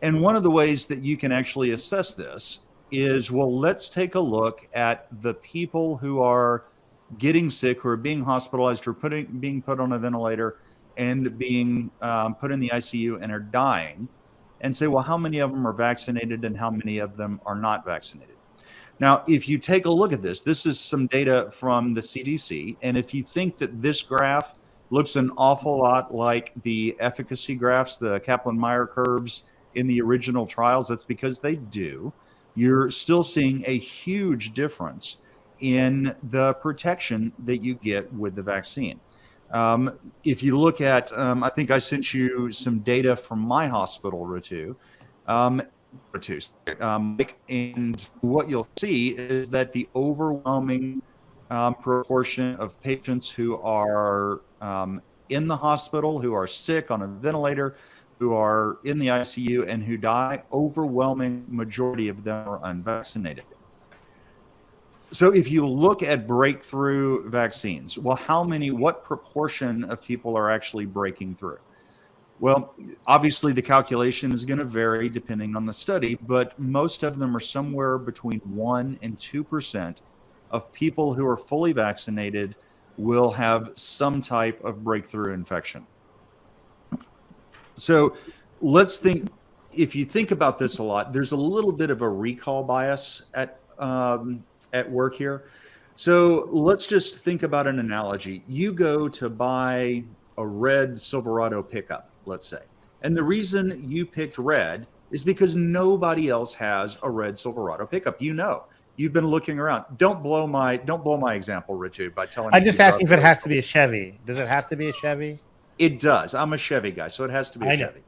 And one of the ways that you can actually assess this is, well, let's take a look at the people who are getting sick, who are being hospitalized, or being put on a ventilator and being put in the ICU and are dying, and say, well, how many of them are vaccinated and how many of them are not vaccinated? Now, if you take a look at this, this is some data from the CDC. And if you think that this graph looks an awful lot like the efficacy graphs, the Kaplan-Meier curves in the original trials, that's because they do. You're still seeing a huge difference in the protection that you get with the vaccine. If you look at, I think I sent you some data from my hospital, Ritu, and what you'll see is that the overwhelming proportion of patients who are in the hospital, who are sick on a ventilator, who are in the ICU and who die, overwhelming majority of them are unvaccinated. So if you look at breakthrough vaccines, well, what proportion of people are actually breaking through? Well, obviously the calculation is going to vary depending on the study, but most of them are somewhere between 1% and 2% of people who are fully vaccinated will have some type of breakthrough infection. So let's think, if you think about this a lot, there's a little bit of a recall bias at work here. So let's just think about an analogy. You go to buy a red Silverado pickup, let's say. And the reason you picked red is because nobody else has a red Silverado pickup. You know, you've been looking around. Don't blow my example, Richard, by telling me. I'm just asking if it has to be a Chevy. Does it have to be a Chevy? It does. I'm a Chevy guy, so it has to be a Chevy.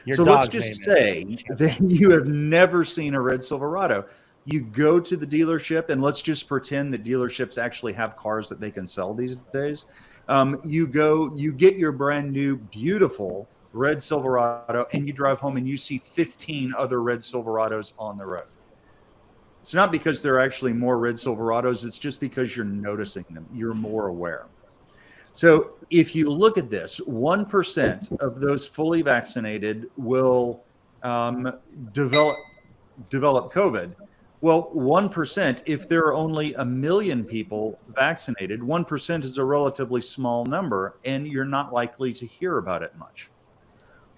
Your so let's dog's just name say that you have never seen a red Silverado. You go to the dealership, and let's just pretend that dealerships actually have cars that they can sell these days. You get your brand new, beautiful red Silverado, and you drive home and you see 15 other red Silverados on the road. It's not because there are actually more red Silverados. It's just because you're noticing them. You're more aware. So if you look at this, 1% of those fully vaccinated will develop COVID. Well, 1%, if there are only 1 million people vaccinated, 1% is a relatively small number, and you're not likely to hear about it much.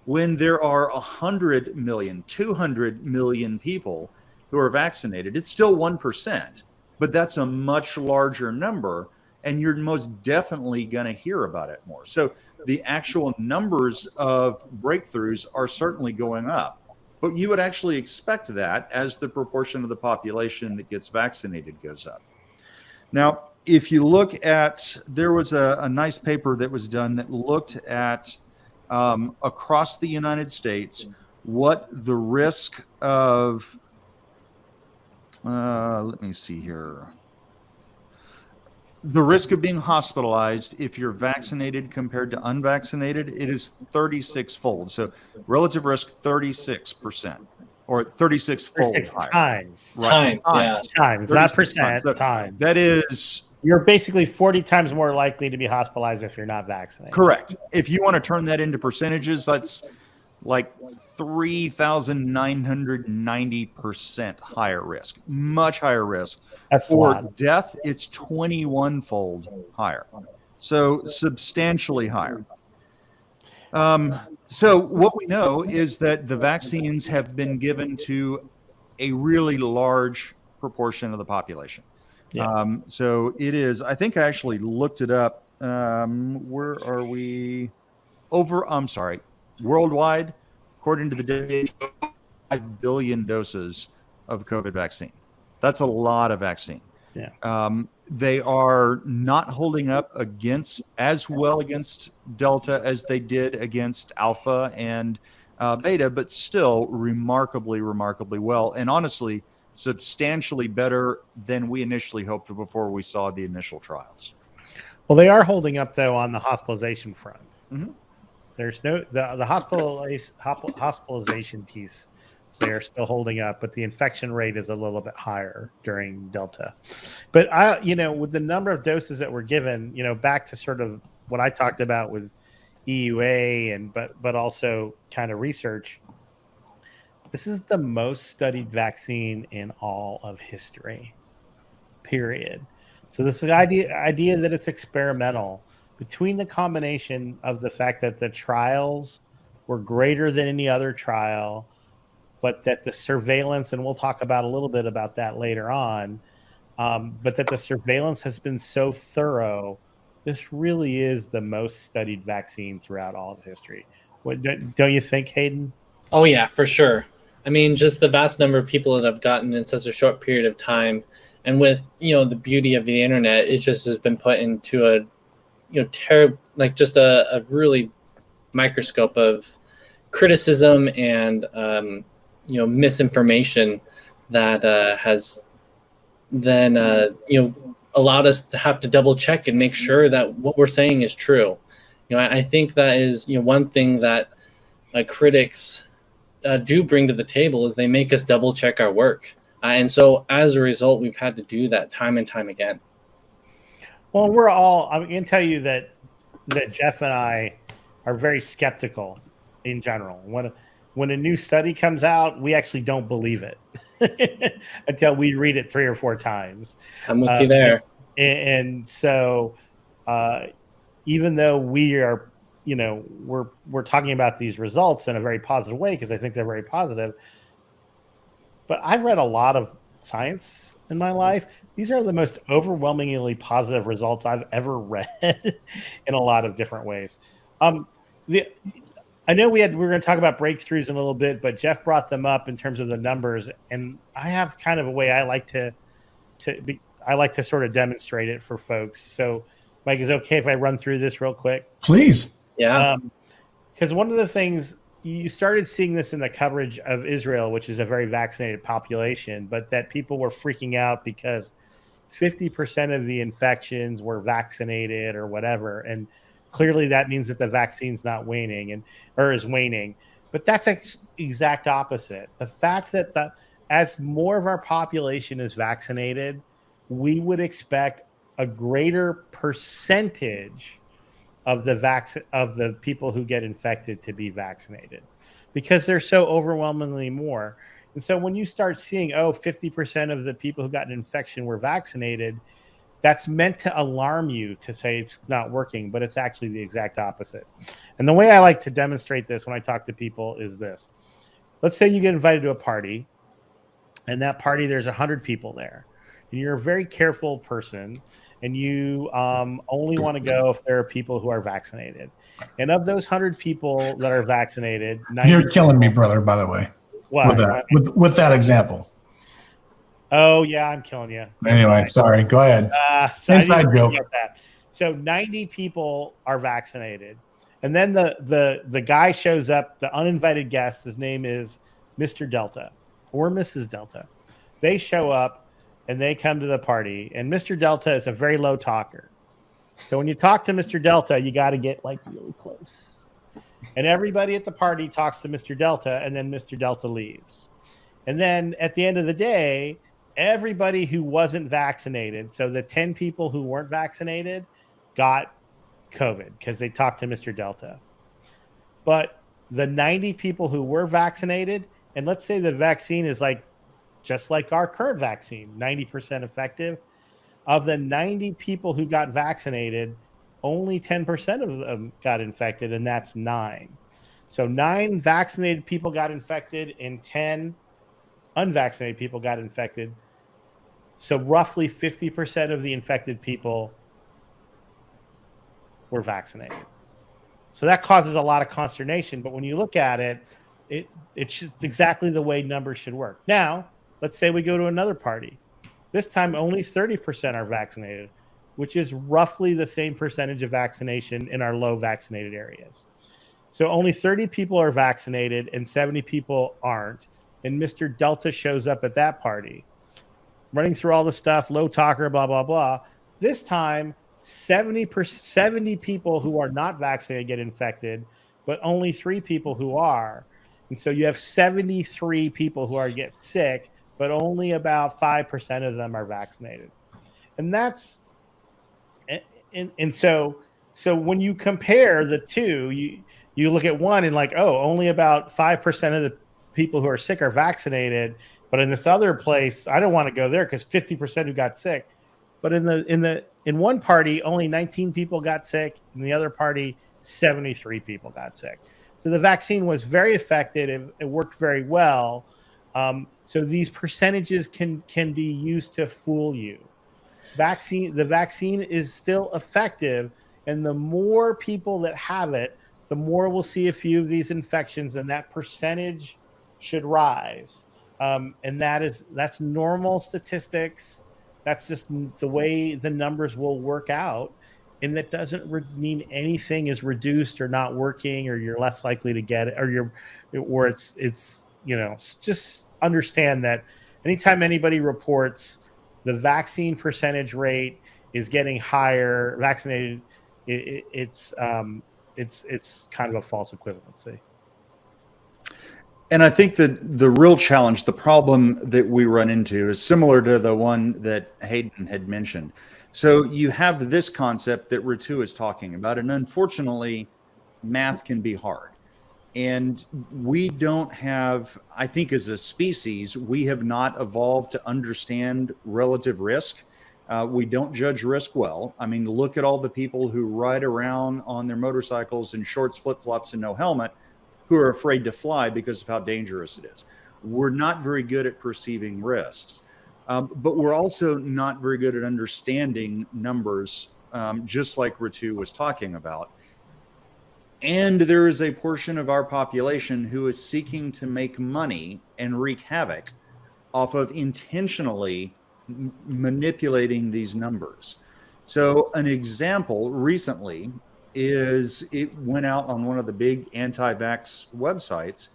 When there are 100 million, 200 million people who are vaccinated, it's still 1%, but that's a much larger number, and you're most definitely going to hear about it more. So the actual numbers of breakthroughs are certainly going up, but you would actually expect that as the proportion of the population that gets vaccinated goes up. Now, if you look at, there was a nice paper that was done that looked at across the United States what the risk of, let me see here. The risk of being hospitalized if you're vaccinated compared to unvaccinated, it is 36-fold. So relative risk 36%, or 36-fold 36 higher. times. Right. Times, not percent, So times. that is You're basically 40 times more likely to be hospitalized if you're not vaccinated. correct. If you want to turn that into percentages, that's like 3,990% higher risk, much higher risk. That's For a lot. death, it's 21-fold higher, so substantially higher. So what we know is that the vaccines have been given to a really large proportion of the population. Yeah. So it is, I think I actually looked it up. Where are we? Worldwide, according to the WHO, 5 billion doses of COVID vaccine. That's a lot of vaccine. Yeah. They are not holding up as well against Delta as they did against Alpha and Beta, but still remarkably well. And honestly, substantially better than we initially hoped before we saw the initial trials. Well, they are holding up, though, on the hospitalization front. Mm-hmm. There's the hospitalization piece. They're still holding up, but the infection rate is a little bit higher during Delta. But with the number of doses that were given, back to sort of what I talked about with EUA but also kind of research, this is the most studied vaccine in all of history, period. So this idea that it's experimental, between the combination of the fact that the trials were greater than any other trial, but that the surveillance, and we'll talk about a little bit about that later on, but that the surveillance has been so thorough, this really is the most studied vaccine throughout all of history. Don't you think, Hayden? Oh, yeah, for sure. I mean, just the vast number of people that have gotten in such a short period of time. And with, the beauty of the internet, it just has been put into a, just a really microscope of criticism and, misinformation that has then, allowed us to have to double check and make sure that what we're saying is true. I think that is, one thing that critics do bring to the table is they make us double check our work. And so as a result, we've had to do that time and time again. Well, I can tell you that Jeff and I are very skeptical in general. When a new study comes out, we actually don't believe it until we read it 3 or 4 times. I'm with you there. And so even though we are, we're talking about these results in a very positive way, because I think they're very positive, but I've read a lot of science in my life. These are the most overwhelmingly positive results I've ever read in a lot of different ways. I know we were going to talk about breakthroughs in a little bit, but Jeff brought them up in terms of the numbers, and I have kind of a way I like to sort of demonstrate it for folks. So, Mike, is it okay if I run through this real quick? Please. Yeah. Because one of the things you started seeing this in the coverage of Israel, which is a very vaccinated population, but that people were freaking out because 50% of the infections were vaccinated or whatever, and clearly that means that the vaccine's not waning or is waning. But that's exact opposite. The fact that as more of our population is vaccinated, we would expect a greater percentage of the people who get infected to be vaccinated, because there's so overwhelmingly more. And so when you start seeing, 50% of the people who got an infection were vaccinated, that's meant to alarm you to say it's not working, but it's actually the exact opposite. And the way I like to demonstrate this when I talk to people is this. Let's say you get invited to a party, and that party, there's 100 people there. And you're a very careful person, and you only want to go if there are people who are vaccinated. And of those 100 people that are vaccinated, you're killing me, brother, by the way. What? With that example. Oh, yeah, I'm killing you. Anyway, sorry. Go ahead. Inside joke. So 90 people are vaccinated. And then the guy shows up, the uninvited guest, his name is Mr. Delta or Mrs. Delta. They show up and they come to the party. And Mr. Delta is a very low talker. So when you talk to Mr. Delta, you got to get like really close. And everybody at the party talks to Mr. Delta, and then Mr. Delta leaves. And then at the end of the day, everybody who wasn't vaccinated, so the 10 people who weren't vaccinated, got COVID because they talked to Mr. Delta. But the 90 people who were vaccinated, and let's say the vaccine is like just like our current vaccine, 90% effective. Of the 90 people who got vaccinated, only 10% of them got infected, and that's 9. So 9 vaccinated people got infected and 10 unvaccinated people got infected. So roughly 50% of the infected people were vaccinated. So that causes a lot of consternation. But when you look at it, it's exactly the way numbers should work. Now, let's say we go to another party. This time, only 30% are vaccinated, which is roughly the same percentage of vaccination in our low vaccinated areas. So only 30 people are vaccinated and 70 people aren't. And Mr. Delta shows up at that party, running through all the stuff, low talker, blah, blah, blah. This time, 70 people who are not vaccinated get infected, but only 3 people who are. And so you have 73 people who get sick, but only about 5% of them are vaccinated. And that's, and so when you compare the two, you look at one and like, only about 5% of the people who are sick are vaccinated. But in this other place, I don't want to go there because 50% who got sick. But in one party, only 19 people got sick. In the other party, 73 people got sick. So the vaccine was very effective. It worked very well. So these percentages can be used to fool you. The vaccine is still effective, and the more people that have it, the more we'll see a few of these infections, and that percentage should rise. And that's normal statistics. That's just the way the numbers will work out. And that doesn't mean anything is reduced or not working, or you're less likely to get it, or it's just understand that anytime anybody reports the vaccine percentage rate is getting higher, vaccinated, it's kind of a false equivalency. And I think that the real challenge, the problem that we run into is similar to the one that Hayden had mentioned. So you have this concept that Ritu is talking about, and unfortunately, math can be hard. And we don't have, I think as a species, we have not evolved to understand relative risk. We don't judge risk well. I mean, look at all the people who ride around on their motorcycles in shorts, flip-flops, and no helmet, who are afraid to fly because of how dangerous it is. We're not very good at perceiving risks, but we're also not very good at understanding numbers, just like Ritu was talking about. And there is a portion of our population who is seeking to make money and wreak havoc off of intentionally manipulating these numbers. So an example recently is it went out on one of the big anti-vax websites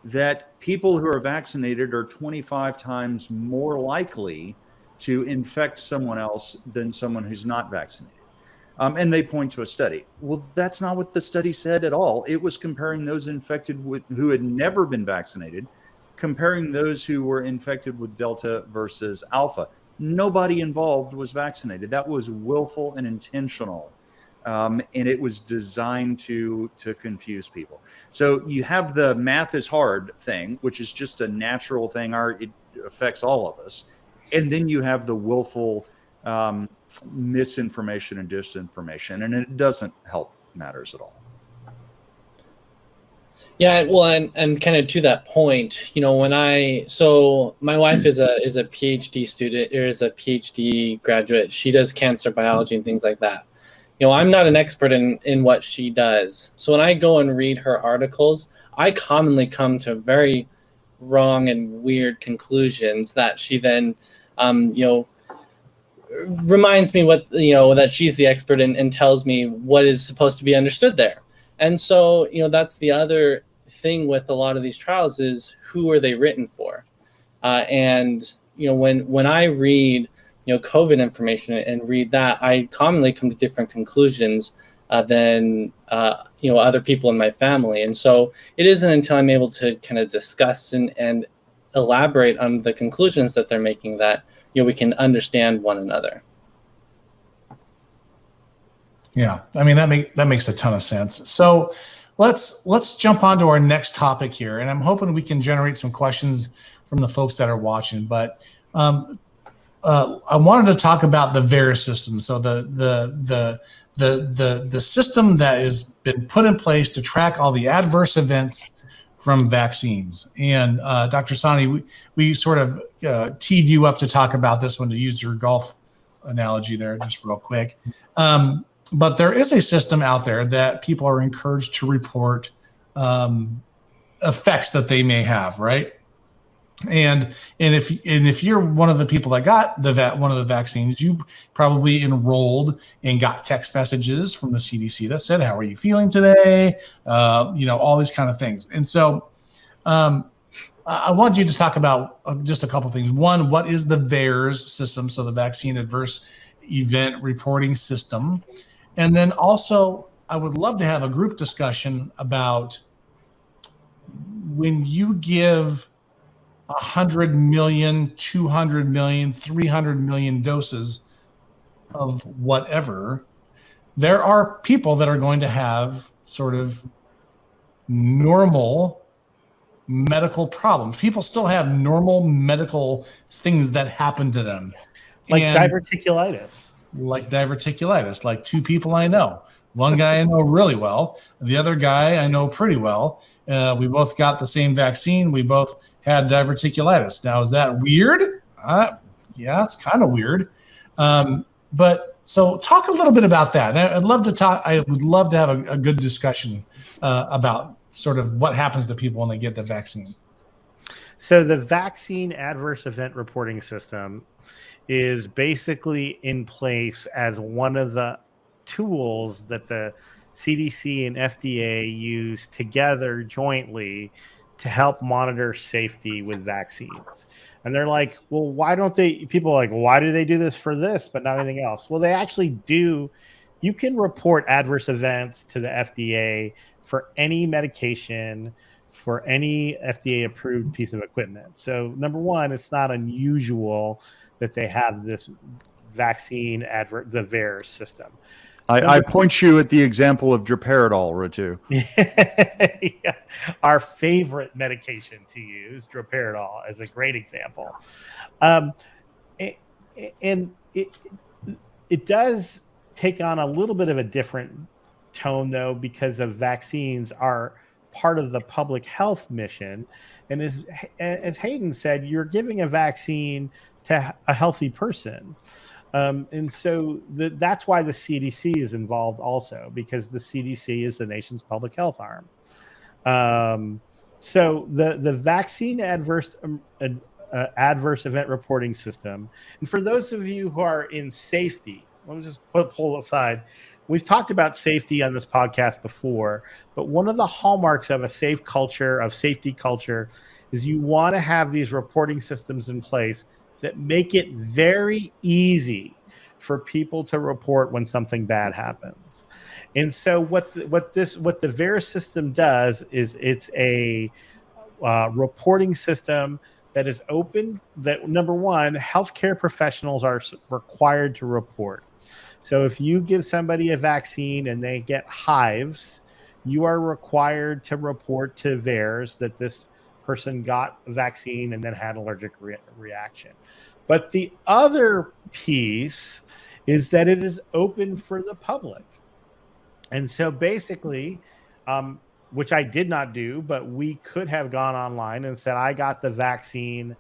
that people who are vaccinated are 25 times more likely to infect someone else than someone who's not vaccinated. And they point to a study. Well, that's not what the study said at all. It was comparing those infected who had never been vaccinated, comparing those who were infected with Delta versus Alpha. Nobody involved was vaccinated. That was willful and intentional. and it was designed to confuse people. So you have the math is hard thing, which is just a natural thing. It affects all of us. And then you have the willful misinformation and disinformation, and it doesn't help matters at all. Yeah, well, and kind of to that point, so my wife is a PhD student, or is a PhD graduate. She does cancer biology and things like that. I'm not an expert in what she does. So when I go and read her articles, I commonly come to very wrong and weird conclusions that she then, reminds me that she's the expert and tells me what is supposed to be understood there. And so, that's the other thing with a lot of these trials is who are they written for? And when I read COVID information and read that, I commonly come to different conclusions than other people in my family. And so it isn't until I'm able to kind of discuss and elaborate on the conclusions that they're making that we can understand one another. Yeah, I mean that makes a ton of sense. So let's jump on to our next topic here, and I'm hoping we can generate some questions from the folks that are watching. But I wanted to talk about the VAERS system. So the system that has been put in place to track all the adverse events from vaccines. And Dr. Sani, we sort of teed you up to talk about this one, to use your golf analogy there, just real quick. But there is a system out there that people are encouraged to report effects that they may have, right? And if you're one of the people that got one of the vaccines, you probably enrolled and got text messages from the CDC that said, "How are you feeling today?" All these kind of things. And so, I want you to talk about just a couple things. One, what is the VAERS system? So the Vaccine Adverse Event Reporting System. And then also, I would love to have a group discussion about when you give 100 million, 200 million, 300 million doses of whatever, there are people that are going to have sort of normal medical problems. People still have normal medical things that happen to them. Like diverticulitis. Like two people I know. One guy I know really well. The other guy I know pretty well. We both got the same vaccine. We both had diverticulitis. Now, is that weird? Yeah, it's kind of weird. But so talk a little bit about that. I'd love to talk. I would love to have a good discussion about sort of what happens to people when they get the vaccine. So the Vaccine Adverse Event Reporting System is basically in place as one of the tools that the CDC and FDA use together jointly to help monitor safety with vaccines. And they're like, well, why do they do this for this, but not anything else? Well, they actually do. You can report adverse events to the FDA for any medication, for any FDA approved piece of equipment. So number one, it's not unusual that they have this vaccine the VAERS system. I point you at the example of Droperidol, Ritu. Yeah. Our favorite medication to use, Droperidol, is a great example. And it does take on a little bit of a different tone, though, because of vaccines are part of the public health mission. And as Hayden said, you're giving a vaccine to a healthy person. And so that's why the CDC is involved also, because the CDC is the nation's public health arm. So the Vaccine Adverse Event Reporting System, and for those of you who are in safety, let me just pull aside. We've talked about safety on this podcast before, but one of the hallmarks of a safety culture is you want to have these reporting systems in place that make it very easy for people to report when something bad happens. And so what the VAERS system does is it's a reporting system that is open, that number one, healthcare professionals are required to report. So if you give somebody a vaccine and they get hives, you are required to report to VAERS that this person got a vaccine and then had an allergic reaction. But the other piece is that it is open for the public. And so basically, which I did not do, but we could have gone online and said, I got the vaccine.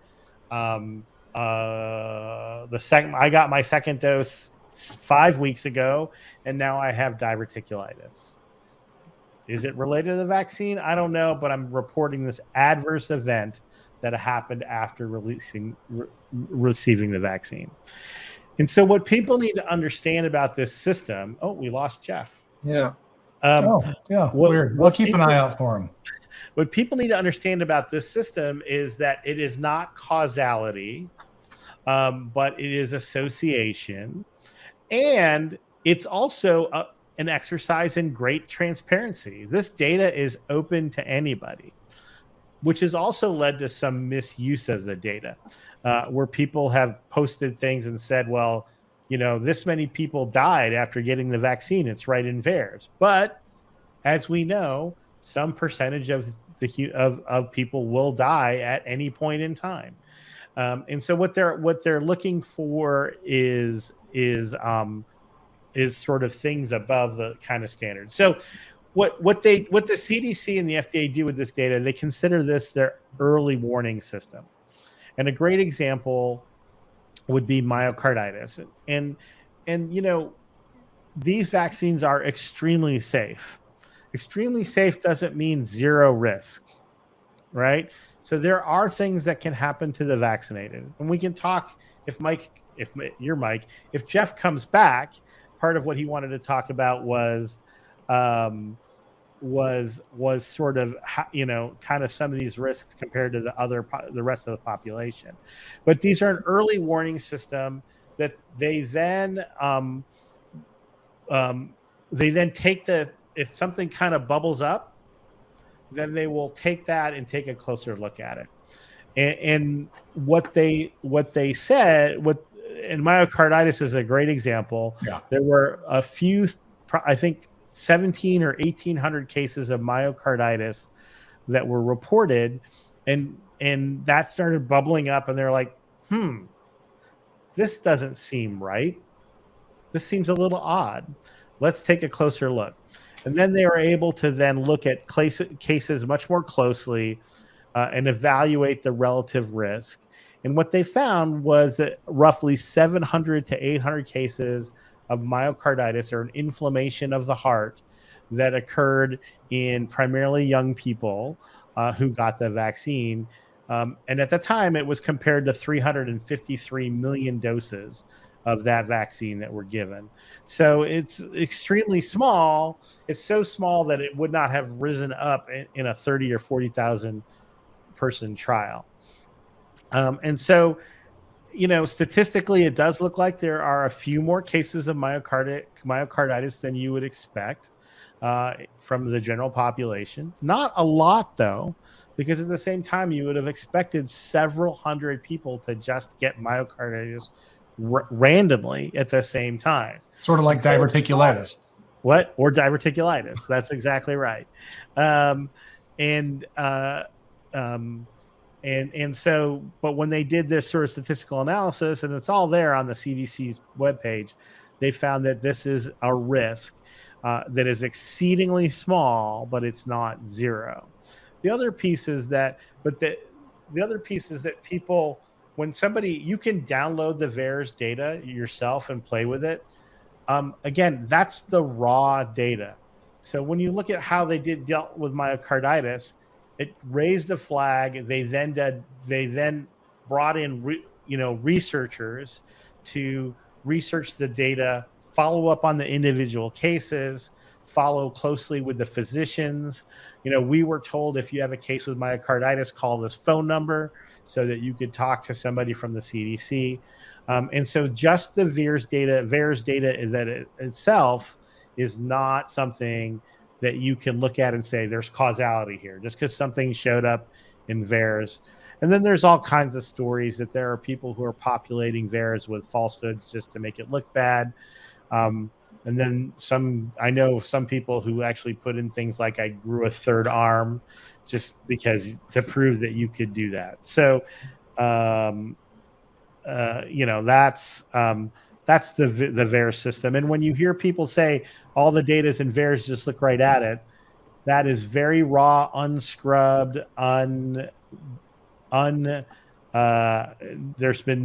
I got my second dose 5 weeks ago, and now I have diverticulitis. Is it related to the vaccine? I don't know, but I'm reporting this adverse event that happened after receiving the vaccine. And so what people need to understand about this system, we lost Jeff. Yeah. Weird. We'll keep an eye out for him. What people need to understand about this system is that it is not causality, but it is association. And it's also an exercise in great transparency. This data is open to anybody, which has also led to some misuse of the data, where people have posted things and said, well, this many people died after getting the vaccine. It's right in VAERS. But as we know, some percentage of people will die at any point in time. And so what they're looking for is sort of things above the kind of standard. So what the CDC and the FDA do with this data, they consider this their early warning system. And a great example would be myocarditis. And these vaccines are extremely safe. Extremely safe doesn't mean zero risk, right? So there are things that can happen to the vaccinated. And we can talk, if Jeff comes back, part of what he wanted to talk about was sort of, kind of some of these risks compared to the rest of the population. But these are an early warning system that they then take if something kind of bubbles up, then they will take that and take a closer look at it. And what they said, and myocarditis is a great example. Yeah. There were a few, I think 17 or 1,800 cases of myocarditis that were reported, and that started bubbling up, and they're like, this doesn't seem right. This seems a little odd. Let's take a closer look. And then they were able to then look at cases much more closely and evaluate the relative risk. And what they found was that roughly 700 to 800 cases of myocarditis, or an inflammation of the heart, that occurred in primarily young people who got the vaccine. And at the time, it was compared to 353 million doses of that vaccine that were given. So it's extremely small. It's so small that it would not have risen up in a 30 or 40,000 person trial. And so, statistically, it does look like there are a few more cases of myocarditis than you would expect from the general population. Not a lot, though, because at the same time, you would have expected several hundred people to just get myocarditis randomly at the same time. Sort of like diverticulitis. What? Or diverticulitis. That's exactly right. And so, but when they did this sort of statistical analysis, and it's all there on the CDC's webpage, they found that this is a risk that is exceedingly small, but it's not zero. The other piece is that, people, when you can download the VAERS data yourself and play with it. Again, that's the raw data. So when you look at how they dealt with myocarditis, it raised a flag. They then brought in researchers to research the data, follow up on the individual cases, follow closely with the physicians. We were told, if you have a case with myocarditis, call this phone number so that you could talk to somebody from the CDC. And so just the VAERS data that itself is not something that you can look at and say there's causality here, just because something showed up in VAERS. And then there's all kinds of stories that there are people who are populating VAERS with falsehoods just to make it look bad. And then I know some people who actually put in things like I grew a third arm just because to prove that you could do that. So, that's the VAERS system. And when you hear people say all the data is in VAERS, just look right at it, that is very raw, unscrubbed,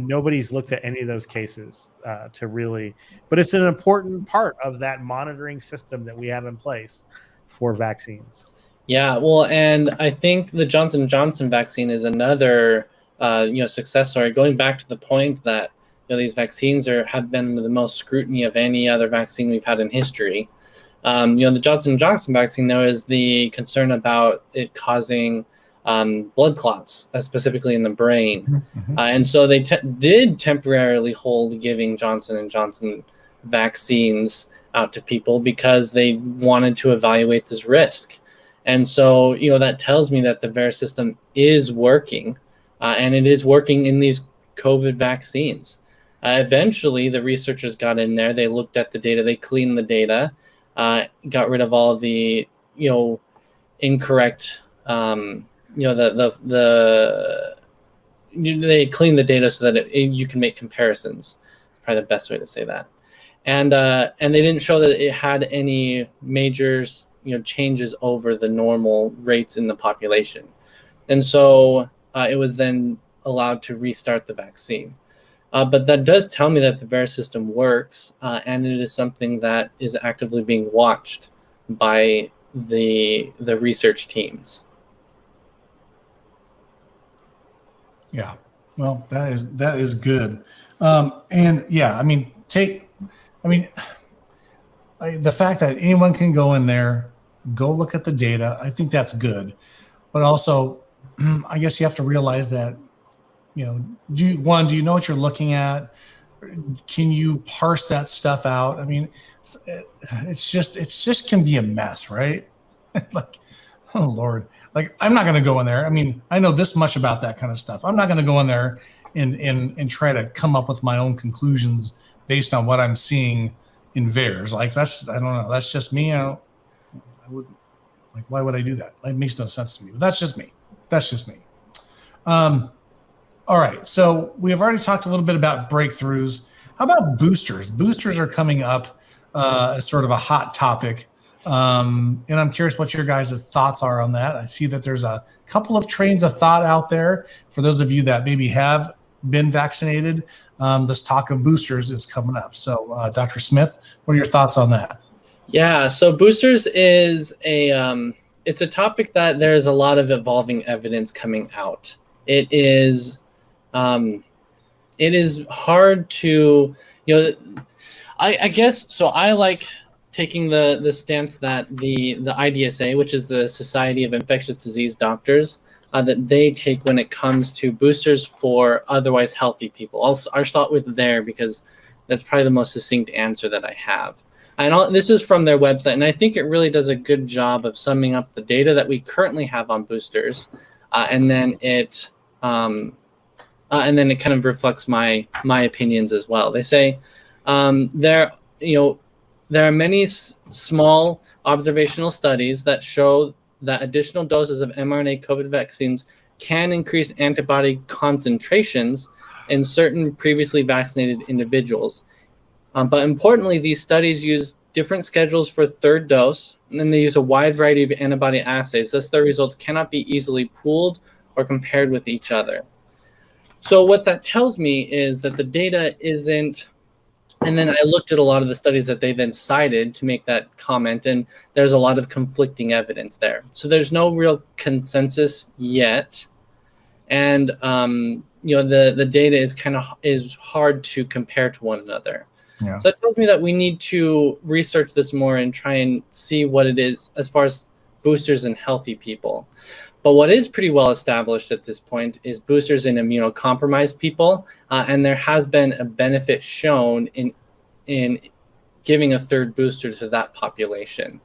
nobody's looked at any of those cases to really, but it's an important part of that monitoring system that we have in place for vaccines. Yeah, well, and I think the Johnson & Johnson vaccine is another success story, going back to the point that these vaccines have been the most scrutiny of any other vaccine we've had in history. The Johnson & Johnson vaccine, there is the concern about it causing blood clots, specifically in the brain. And so they did temporarily hold giving Johnson & Johnson vaccines out to people because they wanted to evaluate this risk. And so, that tells me that the VAERS system is working, and it is working in these COVID vaccines. Eventually, the researchers got in there, they looked at the data, they cleaned the data, got rid of all of the, incorrect, they cleaned the data so that you can make comparisons. Probably the best way to say that. And they didn't show that it had any major, changes over the normal rates in the population. And so it was then allowed to restart the vaccine. But that does tell me that the VAERS system works, and it is something that is actively being watched by the research teams. Yeah, well, that is good. And yeah, the fact that anyone can go in there, go look at the data, I think that's good. But also, I guess you have to realize that, do you know what you're looking at? Can you parse that stuff out? It's just can be a mess, right? Like, oh Lord, like I'm not going to go in there. I know this much about that kind of stuff. I'm not going to go in there and try to come up with my own conclusions based on what I'm seeing in VAERS. Like I don't know. That's just me. Why would I do that? It makes no sense to me. But that's just me. All right. So we have already talked a little bit about breakthroughs. How about boosters? Boosters are coming up as sort of a hot topic. And I'm curious what your guys' thoughts are on that. I see that there's a couple of trains of thought out there for those of you that maybe have been vaccinated. This talk of boosters is coming up. So Dr. Smith, what are your thoughts on that? Yeah, so boosters is it's a topic that there's a lot of evolving evidence coming out. It is hard to, I guess, so I like taking the stance that the IDSA, which is the Society of Infectious Disease Doctors, that they take when it comes to boosters for otherwise healthy people. I'll start with there because that's probably the most succinct answer that I have. This is from their website, and I think it really does a good job of summing up the data that we currently have on boosters, and then it kind of reflects my opinions as well. They say there are many small observational studies that show that additional doses of mRNA COVID vaccines can increase antibody concentrations in certain previously vaccinated individuals. But importantly, these studies use different schedules for third dose, and then they use a wide variety of antibody assays. Thus, their results cannot be easily pooled or compared with each other. So what that tells me is that the data isn't, and then I looked at a lot of the studies that they then cited to make that comment, and there's a lot of conflicting evidence there. So there's no real consensus yet. And, the data is hard to compare to one another. Yeah. So it tells me that we need to research this more and try and see what it is as far as boosters in healthy people. But what is pretty well established at this point is boosters in immunocompromised people, and there has been a benefit shown in giving a third booster to that population.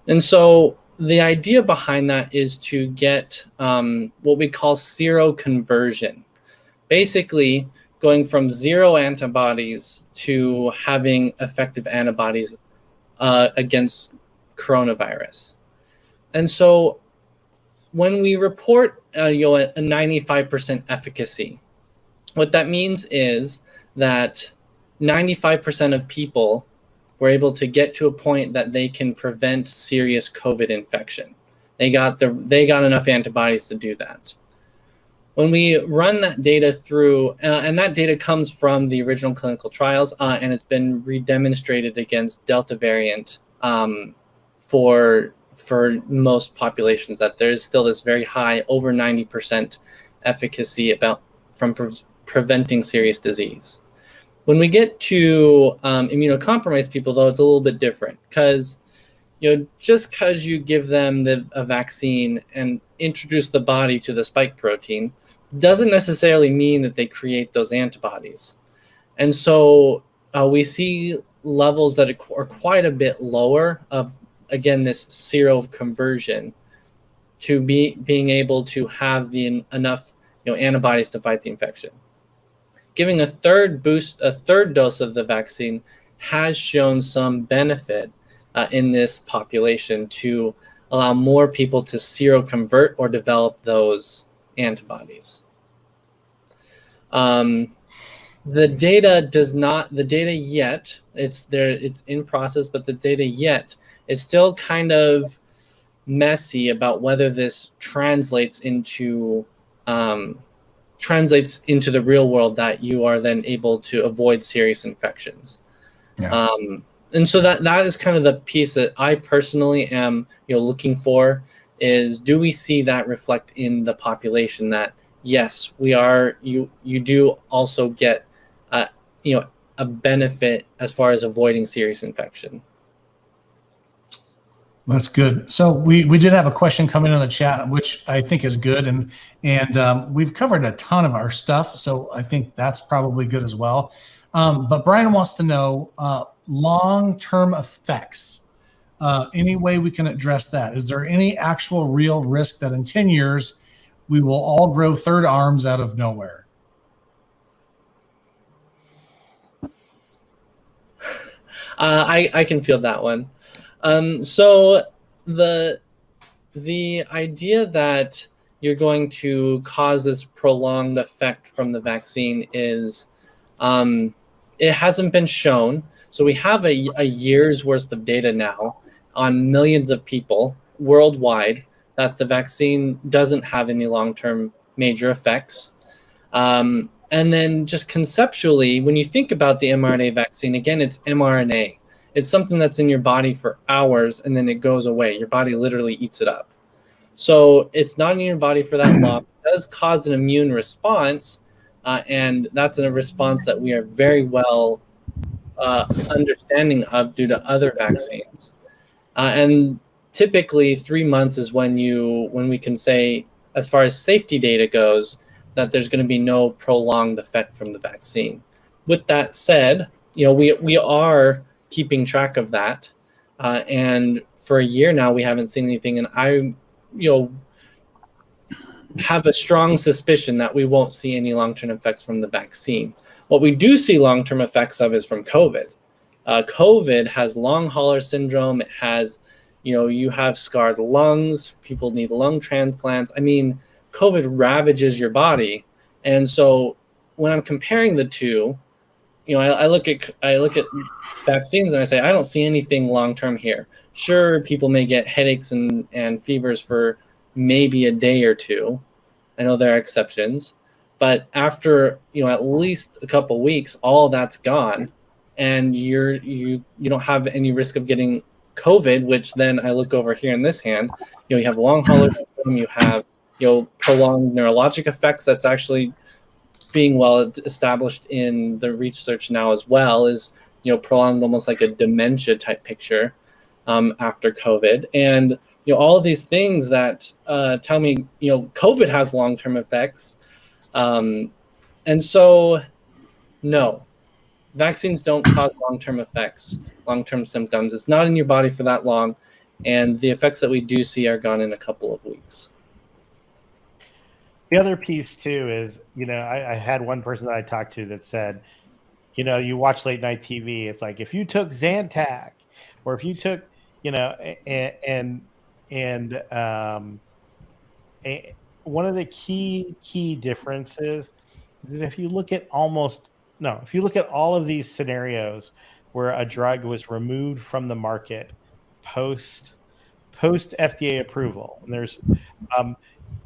And so the idea behind that is to get what we call seroconversion. Basically, going from 0 antibodies to having effective antibodies against coronavirus. And so when we report a 95% efficacy, what that means is that 95% of people were able to get to a point that they can prevent serious COVID infection. They got enough antibodies to do that. When we run that data through, and that data comes from the original clinical trials, and it's been redemonstrated against Delta variant for most populations, that there is still this very high, over 90% efficacy from preventing serious disease. When we get to immunocompromised people, though, it's a little bit different, because just because you give them a vaccine and introduce the body to the spike protein doesn't necessarily mean that they create those antibodies. And so we see levels that are quite a bit lower of, again, this seroconversion to being able to have enough antibodies to fight the infection. Giving a third dose of the vaccine has shown some benefit in this population to allow more people to seroconvert or develop those antibodies. The data yet, it's there, it's in process, but the data yet is still kind of messy about whether this translates into the real world, that you are then able to avoid serious infections. Yeah. And so that is kind of the piece that I personally am looking for, is do we see that reflect in the population, that yes, we are, you do also get a benefit as far as avoiding serious infection. That's good. So we did have a question come in the chat, which I think is good, and we've covered a ton of our stuff, so I think that's probably good as well. But Brian wants to know long-term effects. Any way we can address that? Is there any actual real risk that in 10 years we will all grow third arms out of nowhere? I can field that one. So the idea that you're going to cause this prolonged effect from the vaccine is, it hasn't been shown. So we have a year's worth of data now on millions of people worldwide that the vaccine doesn't have any long-term major effects. And then just conceptually, when you think about the mRNA vaccine, again, it's mRNA. It's something that's in your body for hours and then it goes away. Your body literally eats it up. So it's not in your body for that long. It does cause an immune response, and that's a response that we are very well understanding of due to other vaccines. And typically 3 months is when we can say, as far as safety data goes, that there's going to be no prolonged effect from the vaccine. With that said, we are keeping track of that, and for a year now we haven't seen anything, and I have a strong suspicion that we won't see any long-term effects from the vaccine. What we do see long-term effects of is from COVID. COVID has long hauler syndrome. It has, you have scarred lungs. People need lung transplants. I mean, COVID ravages your body. And so when I'm comparing the two, I look at vaccines and I say, I don't see anything long-term here. Sure, people may get headaches and fevers for maybe a day or two. I know there are exceptions, but after at least a couple weeks, all that's gone, and you don't have any risk of getting COVID. Which then I look over here in this hand, you have long hauler syndrome, you have prolonged neurologic effects. That's actually being well established in the research now as well, is prolonged, almost like a dementia type picture after COVID. And all of these things that tell me COVID has long-term effects. And so no, vaccines don't cause long-term effects, long-term symptoms. It's not in your body for that long, and the effects that we do see are gone in a couple of weeks. The other piece too is, I had one person that I talked to that said, you watch late night TV. It's like if you took Zantac, or if you took, and one of the key differences is that if you look at all of these scenarios where a drug was removed from the market post FDA approval, and there's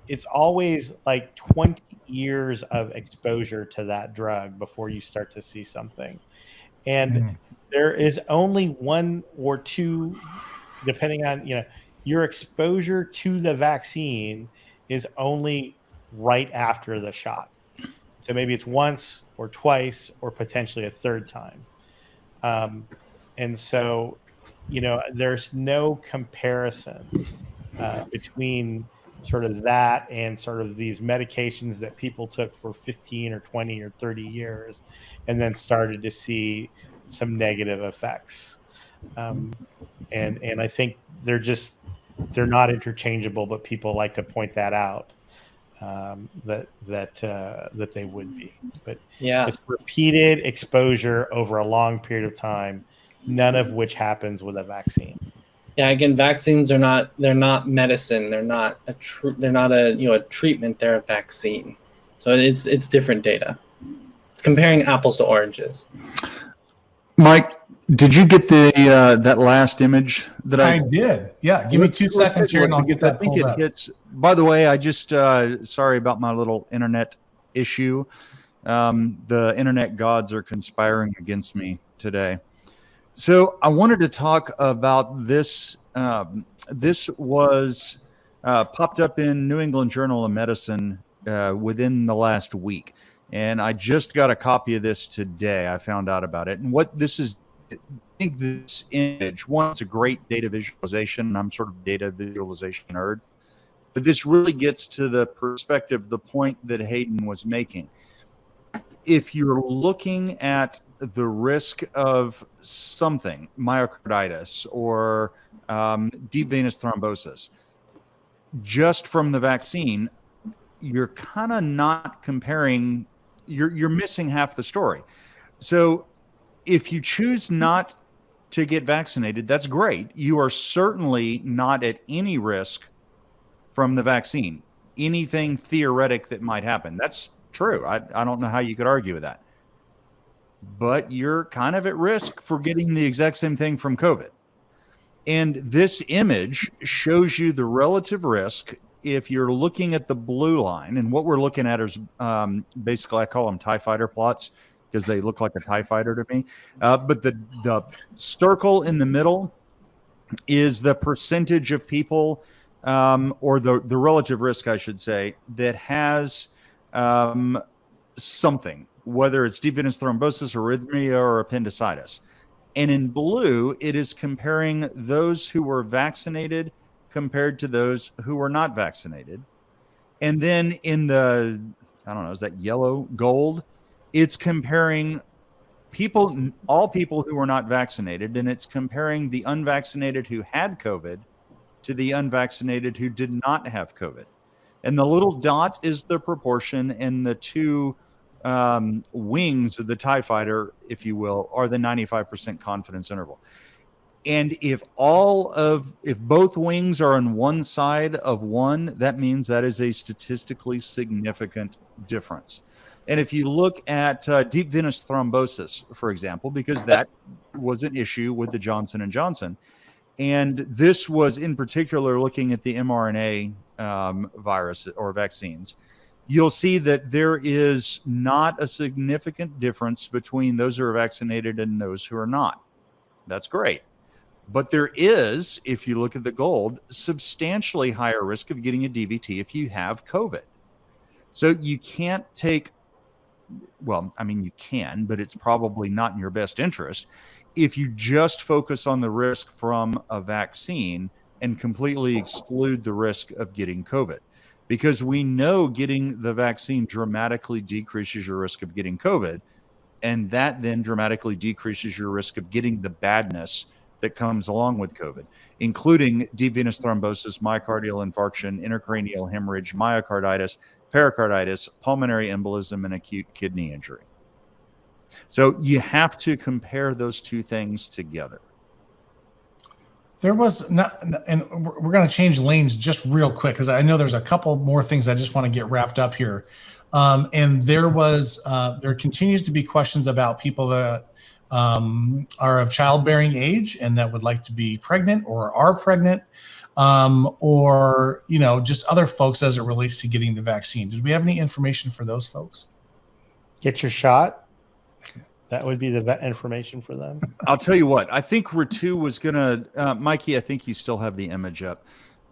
it's always like 20 years of exposure to that drug before you start to see something. And there is only one or two, depending on, your exposure to the vaccine is only right after the shot. So maybe it's once or twice or potentially a third time. And so, there's no comparison between sort of that and sort of these medications that people took for 15 or 20 or 30 years and then started to see some negative effects. And I think they're not interchangeable, but people like to point that out, that they would be. But Yeah. it's repeated exposure over a long period of time, none of which happens with a vaccine. Yeah, again, vaccines they're not medicine. They're not a treatment. They're a vaccine. So it's different data. It's comparing apples to oranges. Mike, did you get the that last image that I did? Yeah, give me 2 seconds here, and I'll get that. I think it hits. By the way, I just sorry about my little internet issue. The internet gods are conspiring against me today. So I wanted to talk about this. This was popped up in New England Journal of Medicine within the last week. And I just got a copy of this today. I found out about it. And what this is, I think this image, one, it's a great data visualization. I'm sort of a data visualization nerd. But this really gets to the perspective, the point that Hayden was making. If you're looking at the risk of something, myocarditis or deep venous thrombosis, just from the vaccine, you're kind of not comparing, you're missing half the story. So if you choose not to get vaccinated, that's great. You are certainly not at any risk from the vaccine. Anything theoretic that might happen, that's true. I don't know how you could argue with that. But you're kind of at risk for getting the exact same thing from COVID. And this image shows you the relative risk if you're looking at the blue line. And what we're looking at is basically, I call them TIE fighter plots because they look like a TIE fighter to me. But the circle in the middle is the percentage of people, or the relative risk, I should say, that has something, whether it's deep venous thrombosis, arrhythmia, or appendicitis. And in blue, it is comparing those who were vaccinated compared to those who were not vaccinated. And then in the, I don't know, is that yellow, gold? It's comparing people, all people who were not vaccinated, and it's comparing the unvaccinated who had COVID to the unvaccinated who did not have COVID. And the little dot is the proportion, and the two wings of the TIE fighter, if you will, are the 95% confidence interval. And if both wings are on one side of one, that means that is a statistically significant difference. And if you look at deep venous thrombosis, for example, because that was an issue with the Johnson & Johnson, and this was in particular looking at the mRNA virus or vaccines, you'll see that there is not a significant difference between those who are vaccinated and those who are not. That's great. But there is, if you look at the gold, substantially higher risk of getting a DVT if you have COVID. So you can't take, well, I mean, you can, but it's probably not in your best interest if you just focus on the risk from a vaccine and completely exclude the risk of getting COVID. Because we know getting the vaccine dramatically decreases your risk of getting COVID, and that then dramatically decreases your risk of getting the badness that comes along with COVID, including deep venous thrombosis, myocardial infarction, intracranial hemorrhage, myocarditis, pericarditis, pulmonary embolism, and acute kidney injury. So you have to compare those two things together. There was not, and we're going to change lanes just real quick because I know there's a couple more things I just want to get wrapped up here. And there continues to be questions about people that are of childbearing age and that would like to be pregnant or are pregnant, or just other folks as it relates to getting the vaccine. Did we have any information for those folks? Get your shot. That would be the information for them. I'll tell you what, I think Ritu was going to, Mikey, I think you still have the image up.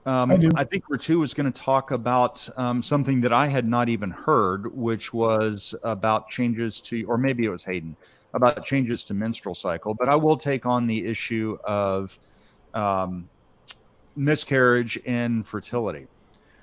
I do. I think Ritu was going to talk about something that I had not even heard, which was about changes to, or maybe it was Hayden, about changes to menstrual cycle. But I will take on the issue of miscarriage and fertility.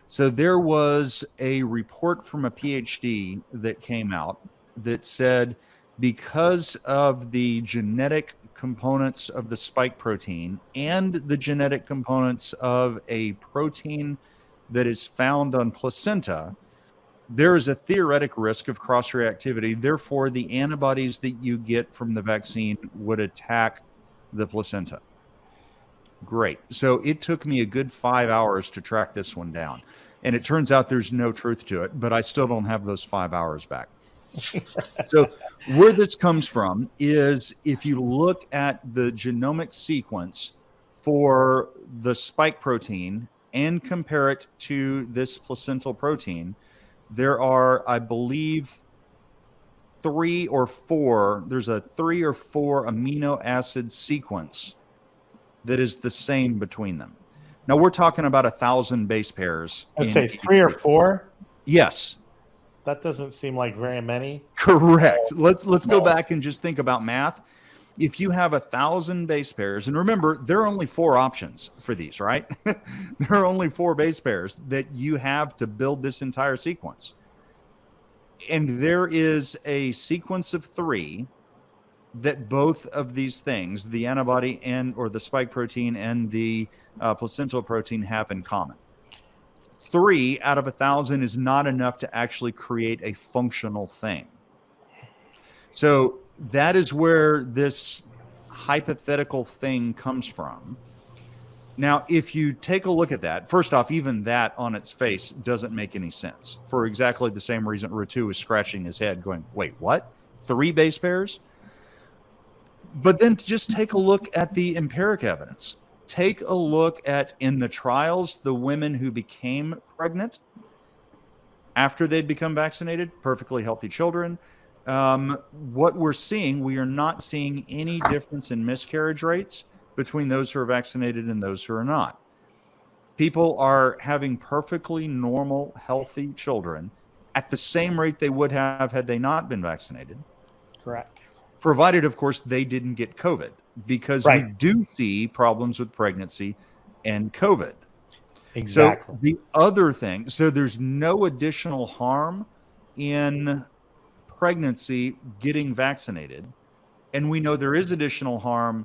So there was a report from a PhD that came out that said, because of the genetic components of the spike protein and the genetic components of a protein that is found on placenta, there is a theoretic risk of cross-reactivity. Therefore, the antibodies that you get from the vaccine would attack the placenta. Great. So it took me a good 5 hours to track this one down. And it turns out there's no truth to it, but I still don't have those 5 hours back. So where this comes from is if you look at the genomic sequence for the spike protein and compare it to this placental protein, there are, I believe, there's a 3 or 4 amino acid sequence that is the same between them. Now we're talking about 1,000 base pairs. I'd say 3 or 4. Yes. That doesn't seem like very many. Correct. Let's go back and just think about math. If you have 1,000 base pairs, and remember, there are only 4 options for these, right? There are only 4 base pairs that you have to build this entire sequence. And there is a sequence of 3 that both of these things, the antibody or the spike protein and the placental protein, have in common. 3 out of 1,000 is not enough to actually create a functional thing. So that is where this hypothetical thing comes from. Now, if you take a look at that, first off, even that on its face doesn't make any sense for exactly the same reason Ritu is scratching his head going, wait, what? 3 base pairs? But then just take a look at the empiric evidence. Take a look at, in the trials, the women who became pregnant after they'd become vaccinated, perfectly healthy children. What we're seeing, we are not seeing any difference in miscarriage rates between those who are vaccinated and those who are not. People are having perfectly normal, healthy children at the same rate they would have had they not been vaccinated. Correct. Provided, of course, they didn't get COVID, because we do see problems with pregnancy and COVID. Exactly. So the other thing, so there's no additional harm in pregnancy getting vaccinated. And we know there is additional harm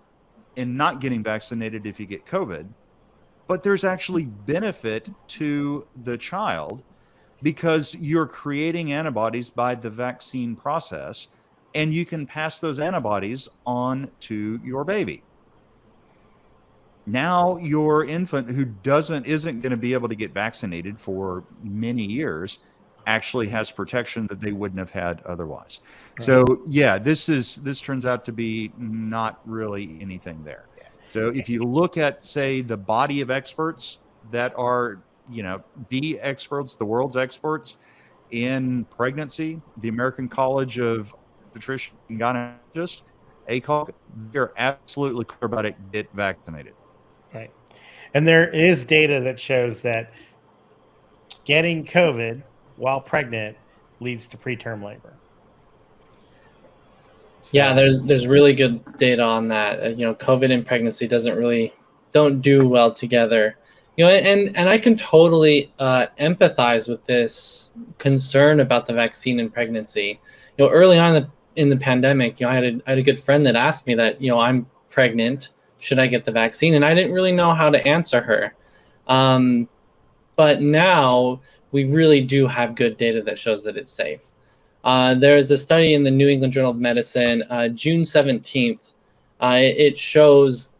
in not getting vaccinated if you get COVID. But there's actually benefit to the child because you're creating antibodies by the vaccine process, and you can pass those antibodies on to your baby. Now your infant who isn't going to be able to get vaccinated for many years actually has protection that they wouldn't have had otherwise. Right. So yeah, this turns out to be not really anything there. So if you look at, say, the body of experts that are, the experts, the world's experts in pregnancy, the American College of Obstetricians and Gynecologists, ACOG, they're absolutely clear about it. Get vaccinated. Right. And there is data that shows that getting COVID while pregnant leads to preterm labor. So, yeah, there's really good data on that. COVID and pregnancy don't do well together. And I can totally empathize with this concern about the vaccine and pregnancy. Early on in the pandemic, I had a good friend that asked me that, I'm pregnant, should I get the vaccine? And I didn't really know how to answer her. But now, we really do have good data that shows that it's safe. There is a study in the New England Journal of Medicine, June 17th. It shows,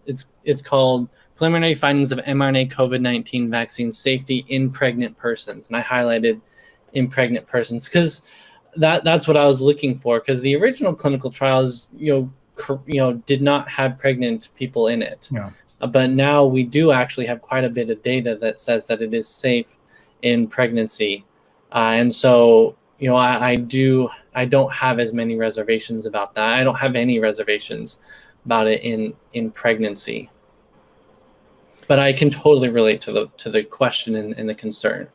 it's called Preliminary Findings of mRNA COVID-19 Vaccine Safety in Pregnant Persons. And I highlighted in pregnant persons because that's what I was looking for, because the original clinical trials, did not have pregnant people in it. Yeah. But now we do actually have quite a bit of data that says that it is safe in pregnancy. And so, I don't have as many reservations about that. I don't have any reservations about it in pregnancy. But I can totally relate to the question and the concern.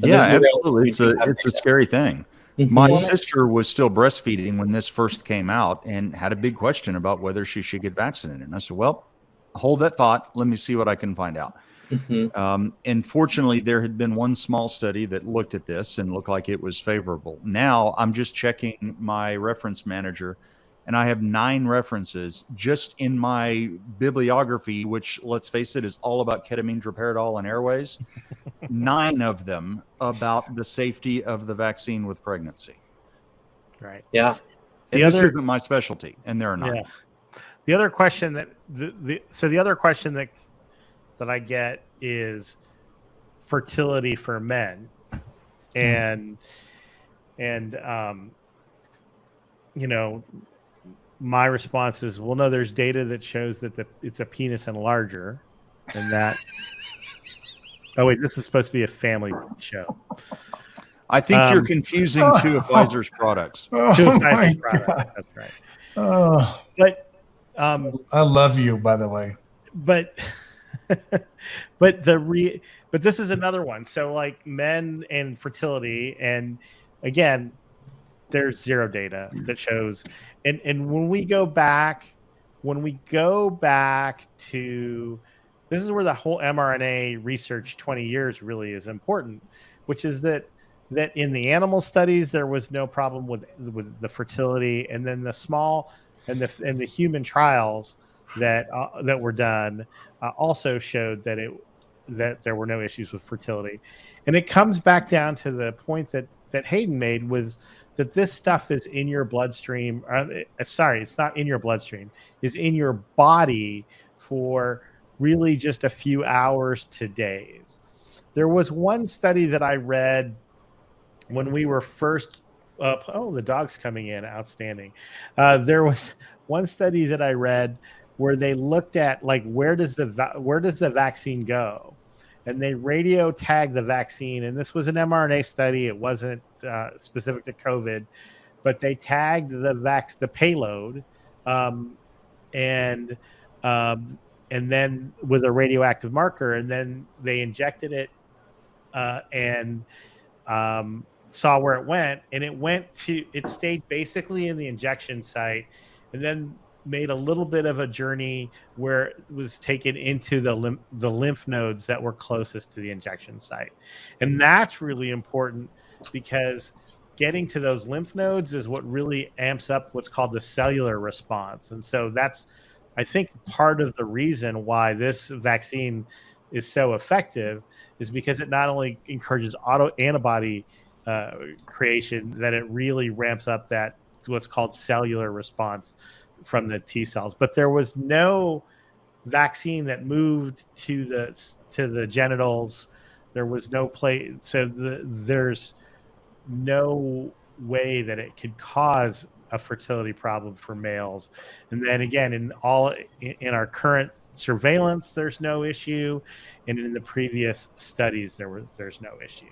But Yeah, absolutely. It's a scary thing. Mm-hmm. My sister was still breastfeeding when this first came out and had a big question about whether she should get vaccinated. And I said, well, hold that thought. Let me see what I can find out. Mm-hmm. And fortunately, there had been one small study that looked at this and looked like it was favorable. Now I'm just checking my reference manager, and I have 9 references just in my bibliography, which, let's face it, is all about ketamine, droperidol, and airways. 9 of them about the safety of the vaccine with pregnancy. Right. Yeah. And this isn't my specialty, and there are 9. Yeah. The other question that the other question that I get is fertility for men, and my response is, well, no, there's data that shows that it's a penis enlarger, and that. Oh wait, this is supposed to be a family show. I think you're confusing 2 of Pfizer's products. 2 of Pfizer's products. God. That's right. Oh, But I love you, by the way. but but this is another one. So like men and fertility, and again, there's 0 data that shows. And when we go back to, this is where the whole mRNA research 20 years really is important, which is that in the animal studies there was no problem with the fertility, and then the small and the human trials that were done also showed that there were no issues with fertility. And it comes back down to the point that Hayden made, with that this stuff is in your bloodstream. It's not in your bloodstream, is in your body for really just a few hours to days. There was one study that I read when we were first the dog's coming in, outstanding. There was one study that I read where they looked at, like, where does the vaccine go, and they radio tagged the vaccine. And this was an mRNA study; it wasn't specific to COVID, but they tagged the payload, and then with a radioactive marker, and then they injected it and saw where it went, and it stayed basically in the injection site, and then made a little bit of a journey where it was taken into the lymph nodes that were closest to the injection site. And that's really important, because getting to those lymph nodes is what really amps up what's called the cellular response. And so that's, I think, part of the reason why this vaccine is so effective, is because it not only encourages autoantibody creation, that it really ramps up that what's called cellular response from the T cells. But there was no vaccine that moved to the genitals. There was no play. So there's no way that it could cause a fertility problem for males. And then again, in our current surveillance, there's no issue, and in the previous studies, there's no issue.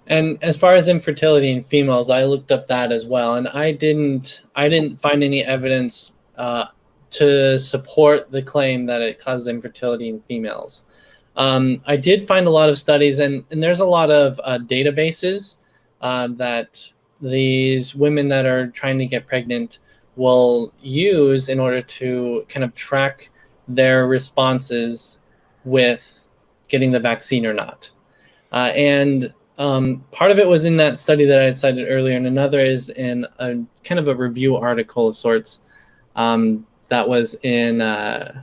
And as far as infertility in females, I looked up that as well, and I didn't find any evidence to support the claim that it causes infertility in females. I did find a lot of studies, and there's a lot of databases that these women that are trying to get pregnant will use in order to kind of track their responses with getting the vaccine or not. Part of it was in that study that I had cited earlier, and another is in a kind of a review article of sorts that was that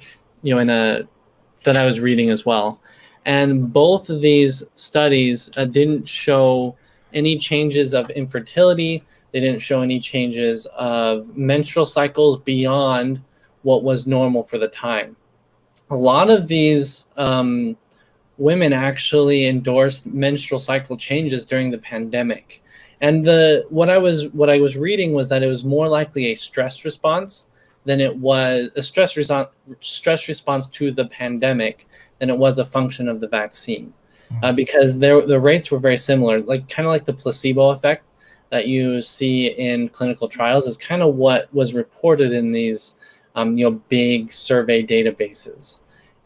I was reading as well. And both of these studies didn't show any changes of infertility. They didn't show any changes of menstrual cycles beyond what was normal for the time. A lot of these women actually endorsed menstrual cycle changes during the pandemic. And what I was reading was that it was more likely a stress response than it was a stress response to the pandemic than it was a function of the vaccine, because the rates were very similar, kind of like the placebo effect that you see in clinical trials is kind of what was reported in these big survey databases.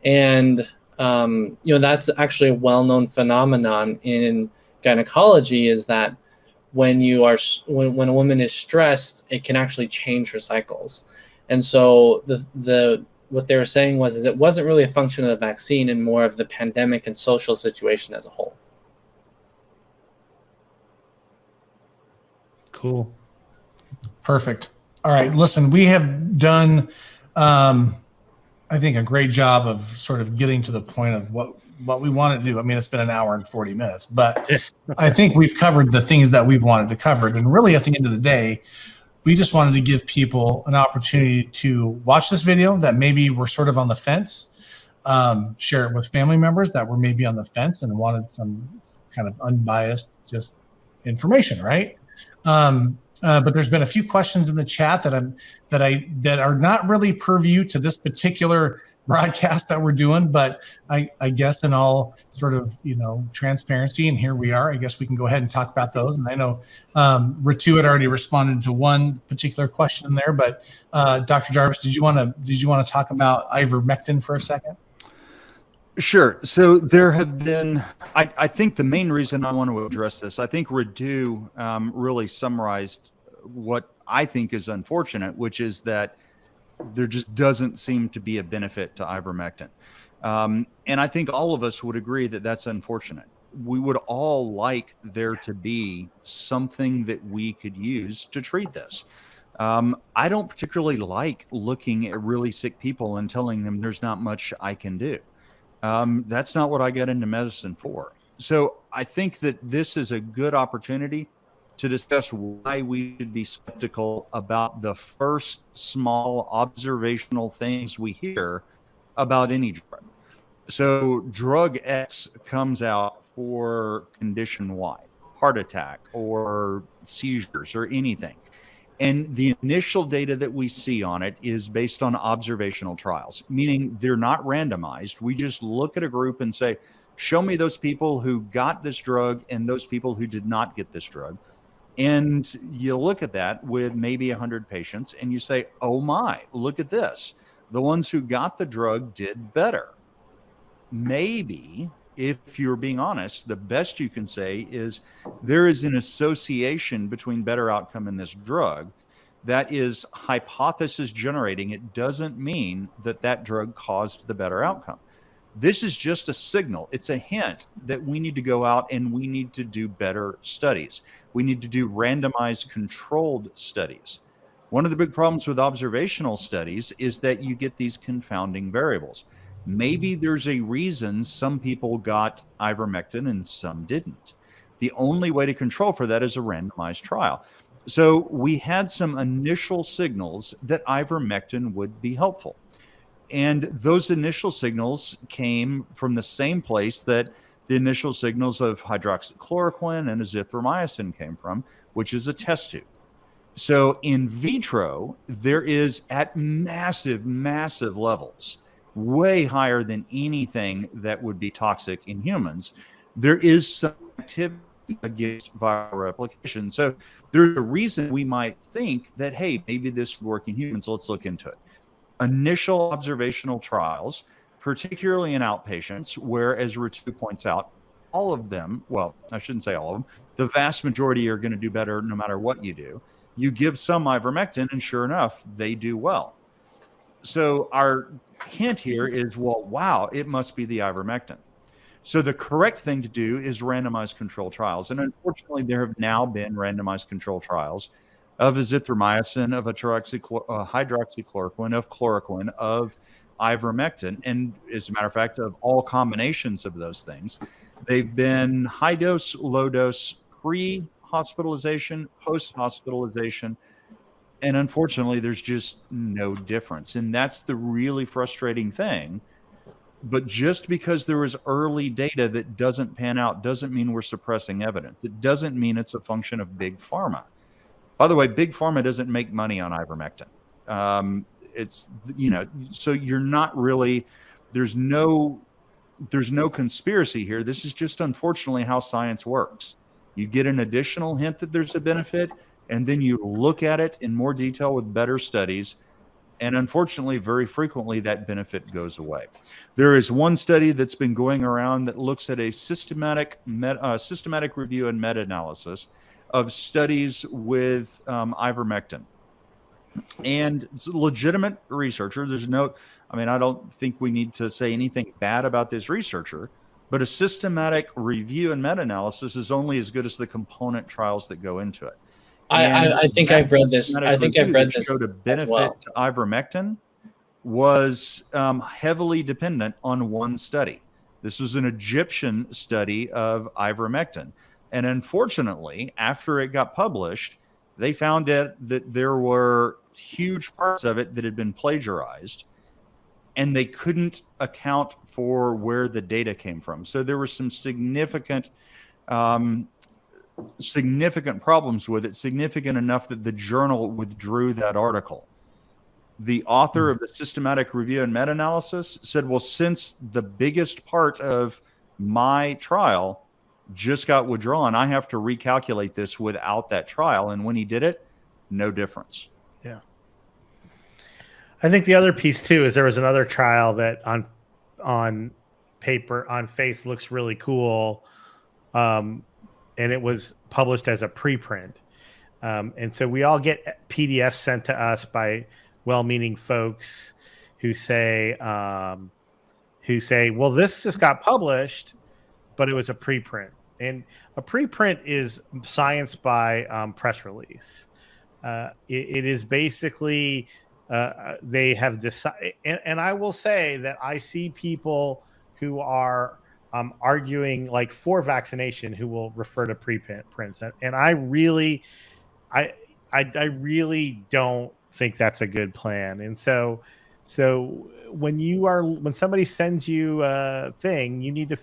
And that's actually a well-known phenomenon in gynecology, is that when a woman is stressed, it can actually change her cycles. And so what they were saying was it wasn't really a function of the vaccine and more of the pandemic and social situation as a whole. Cool. Perfect. All right. Listen, we have done, I think, a great job of sort of getting to the point of what we want to do. I mean, it's been an hour and 40 minutes, but I think we've covered the things that we've wanted to cover. And really, at the end of the day, we just wanted to give people an opportunity to watch this video that maybe were sort of on the fence, share it with family members that were maybe on the fence and wanted some kind of unbiased just information, right? But there's been a few questions in the chat that are not really purview to this particular broadcast that we're doing, but I guess in all sort of transparency, and here we are, I guess we can go ahead and talk about those. And I know Ritu had already responded to one particular question there, but Dr. Jarvis, did you want to talk about ivermectin for a second? Sure. So there have been, I think the main reason I want to address this, I think Radu really summarized what I think is unfortunate, which is that there just doesn't seem to be a benefit to ivermectin. And I think all of us would agree that that's unfortunate. We would all like there to be something that we could use to treat this. I don't particularly like looking at really sick people and telling them there's not much I can do. That's not what I got into medicine for. So I think that this is a good opportunity to discuss why we should be skeptical about the first small observational things we hear about any drug. So drug X comes out for condition Y, heart attack or seizures or anything. And the initial data that we see on it is based on observational trials, meaning they're not randomized. We just look at a group and say, show me those people who got this drug and those people who did not get this drug. And you look at that with maybe 100 patients and you say, oh my, look at this. The ones who got the drug did better. Maybe, if you're being honest, the best you can say is there is an association between better outcome and this drug that is hypothesis generating. It doesn't mean that that drug caused the better outcome. This is just a signal. It's a hint that we need to go out and we need to do better studies. We need to do randomized controlled studies. One of the big problems with observational studies is that you get these confounding variables. Maybe there's a reason some people got ivermectin and some didn't. The only way to control for that is a randomized trial. So we had some initial signals that ivermectin would be helpful. And those initial signals came from the same place that the initial signals of hydroxychloroquine and azithromycin came from, which is a test tube. So in vitro, there is at massive, massive levels, way higher than anything that would be toxic in humans, there is some activity against viral replication. So there's a reason we might think that, hey, maybe this would work in humans. Let's look into it. Initial observational trials, particularly in outpatients, where, as Ritu points out, all of them, well, I shouldn't say all of them, the vast majority are going to do better no matter what you do. You give some ivermectin, and sure enough, they do well. So our hint here is, well, wow, it must be the ivermectin. So the correct thing to do is randomized control trials. And unfortunately, there have now been randomized control trials of azithromycin, of hydroxychloroquine, of chloroquine, of ivermectin, and as a matter of fact, of all combinations of those things, they've been high dose, low dose, pre-hospitalization, post-hospitalization, and unfortunately, there's just no difference. And that's the really frustrating thing. But just because there is early data that doesn't pan out doesn't mean we're suppressing evidence. It doesn't mean it's a function of big pharma. By the way, big pharma doesn't make money on ivermectin. It's, so you're not really, there's no conspiracy here. This is just unfortunately how science works. You get an additional hint that there's a benefit, and then you look at it in more detail with better studies. And unfortunately, very frequently, that benefit goes away. There is one study that's been going around that looks at a systematic review and meta-analysis of studies with ivermectin. And it's a legitimate researcher. I don't think we need to say anything bad about this researcher, but a systematic review and meta-analysis is only as good as the component trials that go into it. I think I've read this. I think I've read this. Showed a benefit well. to ivermectin was heavily dependent on one study. This was an Egyptian study of ivermectin. And unfortunately, after it got published, they found that there were huge parts of it that had been plagiarized, and they couldn't account for where the data came from. So there were some significant problems with it, significant enough that the journal withdrew that article. The author of the systematic review and meta-analysis said, well, since the biggest part of my trial just got withdrawn, I have to recalculate this without that trial. And when he did it, no difference. Yeah. I think the other piece too is there was another trial that on paper, on face, looks really cool. And it was published as a preprint. And so we all get PDFs sent to us by well-meaning folks who say, well, this just got published, but it was a preprint. And a preprint is science by press release. It is basically, they have decided, and I will say that I see people who are arguing like for vaccination who will refer to preprints, and I really don't think that's a good plan. And so when somebody sends you a thing, you need to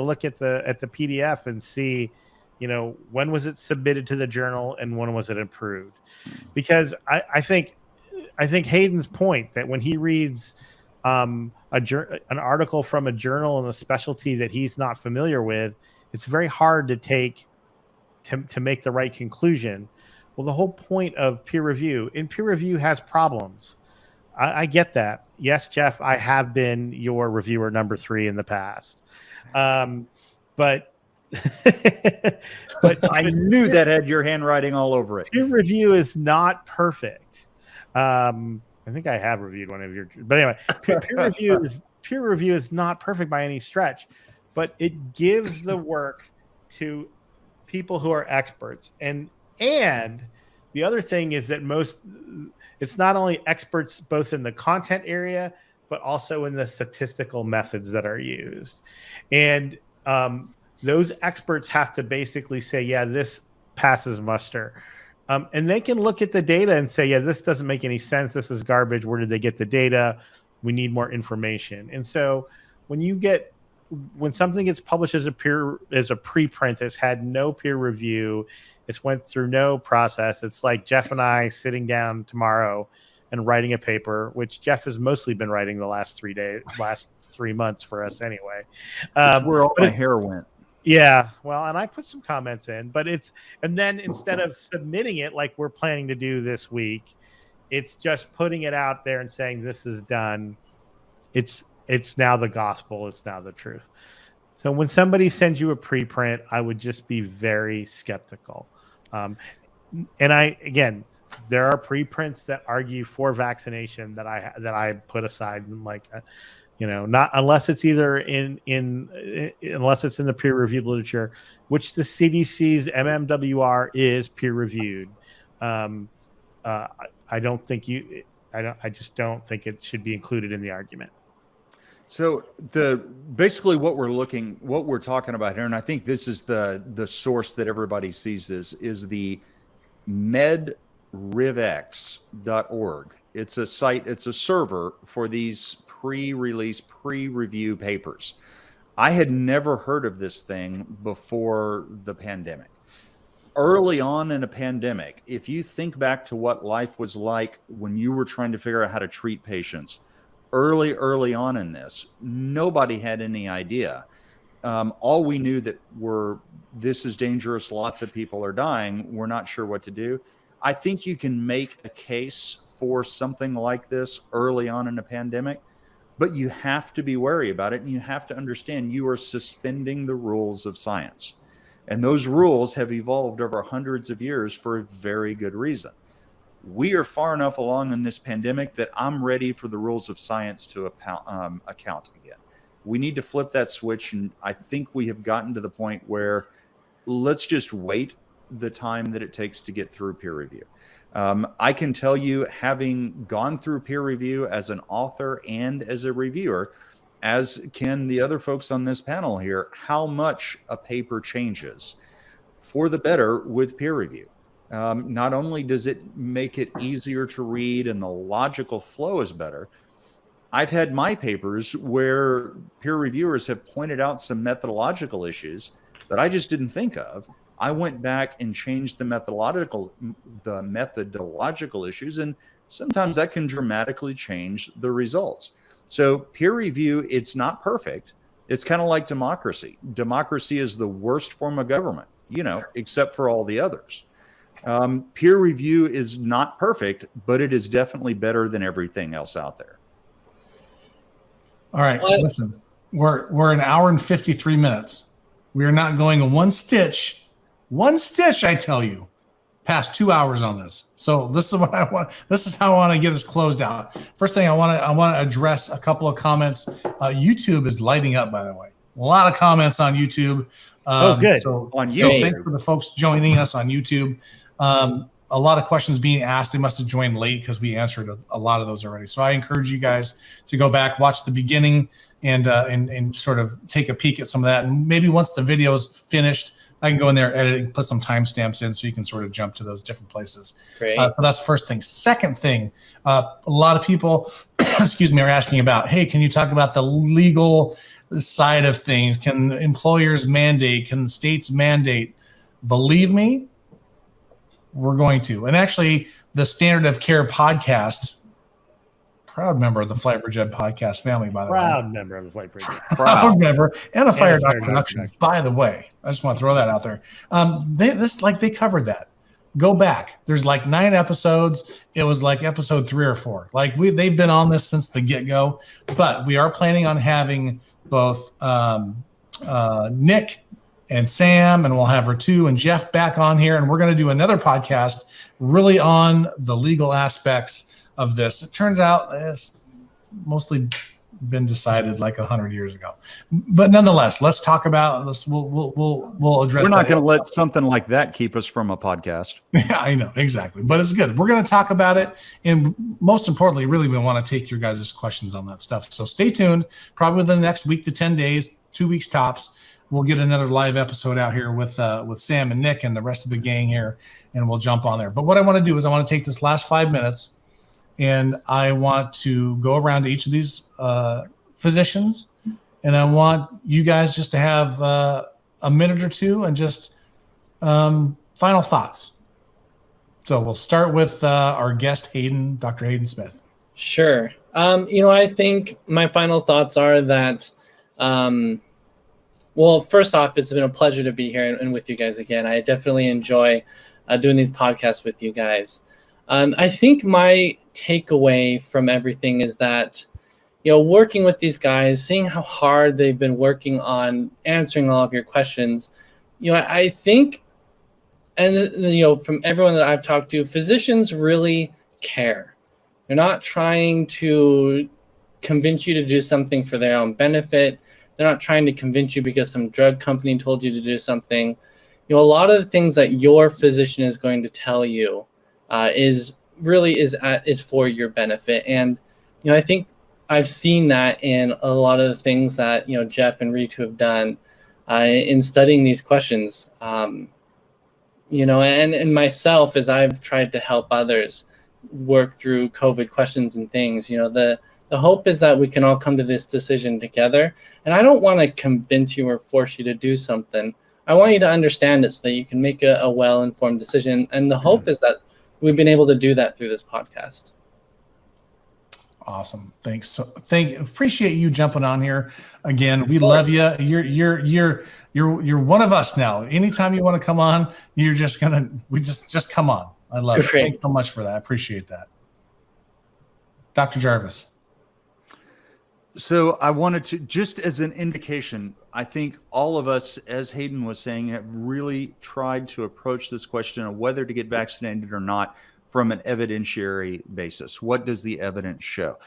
look at the PDF and see, when was it submitted to the journal and when was it approved? Because I think Hayden's point that when he reads an article from a journal in a specialty that he's not familiar with, it's very hard to make the right conclusion. Well, the whole point of peer review has problems. I get that. Yes, Jeff, I have been your reviewer number 3 in the past. But I knew that had your handwriting all over it. Peer review is not perfect. I think I have reviewed one of your, but anyway, peer review is not perfect by any stretch, but it gives the work to people who are experts. And the other thing is that it's not only experts both in the content area, but also in the statistical methods that are used. And those experts have to basically say, yeah, this passes muster. And they can look at the data and say, yeah, this doesn't make any sense. This is garbage. Where did they get the data? We need more information. And so when something gets published as a preprint, it's had no peer review, it's went through no process. It's like Jeff and I sitting down tomorrow and writing a paper, which Jeff has mostly been writing the last 3 months for us anyway. Where all my hair went. Yeah, well, and I put some comments in, and then instead of submitting it like we're planning to do this week, it's just putting it out there and saying this is done. It's now the gospel. It's now the truth. So when somebody sends you a preprint, I would just be very skeptical. And there are preprints that argue for vaccination that I put aside and not unless it's either unless it's in the peer reviewed literature, which the CDC's MMWR is peer reviewed. I don't think I just don't think it should be included in the argument. So basically what we're talking about here, and I think this is the source that everybody sees this, is the medrivx.org. It's a site, it's a server for these pre-release, pre-review papers. I had never heard of this thing before the pandemic. Early on in a pandemic, if you think back to what life was like when you were trying to figure out how to treat patients, early on in this, nobody had any idea. All we knew that this is dangerous, lots of people are dying, we're not sure what to do. I think you can make a case for something like this early on in a pandemic, but you have to be wary about it, and you have to understand you are suspending the rules of science. And those rules have evolved over hundreds of years for a very good reason. We are far enough along in this pandemic that I'm ready for the rules of science to account again. We need to flip that switch, and I think we have gotten to the point where let's just wait the time that it takes to get through peer review. I can tell you, having gone through peer review as an author and as a reviewer, as can the other folks on this panel here, how much a paper changes for the better with peer review. Not only does it make it easier to read and the logical flow is better, I've had my papers where peer reviewers have pointed out some methodological issues that I just didn't think of. I went back and changed the methodological issues, and sometimes that can dramatically change the results. So peer review, it's not perfect. It's kind of like democracy. Democracy is the worst form of government, except for all the others. Peer review is not perfect, but it is definitely better than everything else out there. All right, listen, we're an hour and 53 minutes. We are not going one stitch, I tell you, past 2 hours on this. So this is what I want. This is how I want to get this closed out. First thing I want to address a couple of comments. YouTube is lighting up, by the way. A lot of comments on YouTube. Good. So on YouTube. Thanks for the folks joining us on YouTube. A lot of questions being asked. They must have joined late because we answered a lot of those already. So I encourage you guys to go back, watch the beginning, and sort of take a peek at some of that. And maybe once the video is finished, I can go in there, edit and put some timestamps in so you can sort of jump to those different places. Great. So that's the first thing. Second thing, a lot of people, are asking about, hey, can you talk about the legal side of things? Can employers mandate? Can states mandate? Believe me, we're going to. And actually, the Standard of Care podcast, proud member of the Flightbridge Ed podcast family, by the way. Proud member of the Flightbridge Ed. Proud member and a Fire Doc Doc production, by the way. I just want to throw that out there. They covered that. Go back. There's like 9 episodes. It was like episode 3 or 4. They've been on this since the get-go. But we are planning on having both Nick and Sam, and we'll have Ritu and Jeff back on here, and we're going to do another podcast really on the legal aspects of this. It turns out it's mostly been decided like 100 years ago, but nonetheless, let's talk about this. We'll address. We're not going to let something like that keep us from a podcast. Yeah, I know, exactly, but it's good. We're going to talk about it, and most importantly, really, we want to take your guys' questions on that stuff. So stay tuned. Probably within the next week to 10 days, 2 weeks tops, we'll get another live episode out here with Sam and Nick and the rest of the gang here, and we'll jump on there. But what I want to do is I want to take this last 5 minutes, and I want to go around to each of these physicians, and I want you guys just to have a minute or two and just final thoughts. So we'll start with our guest, Dr. Hayden Smith. Sure. I think my final thoughts are that well, first off, it's been a pleasure to be here and with you guys again. I definitely enjoy doing these podcasts with you guys. I think my takeaway from everything is that, working with these guys, seeing how hard they've been working on answering all of your questions, I think, and, from everyone that I've talked to, physicians really care. They're not trying to convince you to do something for their own benefit. They're not trying to convince you because some drug company told you to do something. A lot of the things that your physician is going to tell you is really is for your benefit. And I think I've seen that in a lot of the things that Jeff and Ritu have done in studying these questions. And myself, as I've tried to help others work through COVID questions and things, the hope is that we can all come to this decision together. And I don't want to convince you or force you to do something. I want you to understand it so that you can make a well-informed decision. And the hope is that we've been able to do that through this podcast. Awesome. Thanks. Appreciate you jumping on here again. We love you. You're one of us now. Anytime you want to come on, we just come on. I love it. Thanks so much for that. I appreciate that. Dr. Jarvis. So I wanted to, just as an indication, I think all of us, as Hayden was saying, have really tried to approach this question of whether to get vaccinated or not from an evidentiary basis. What does the evidence show?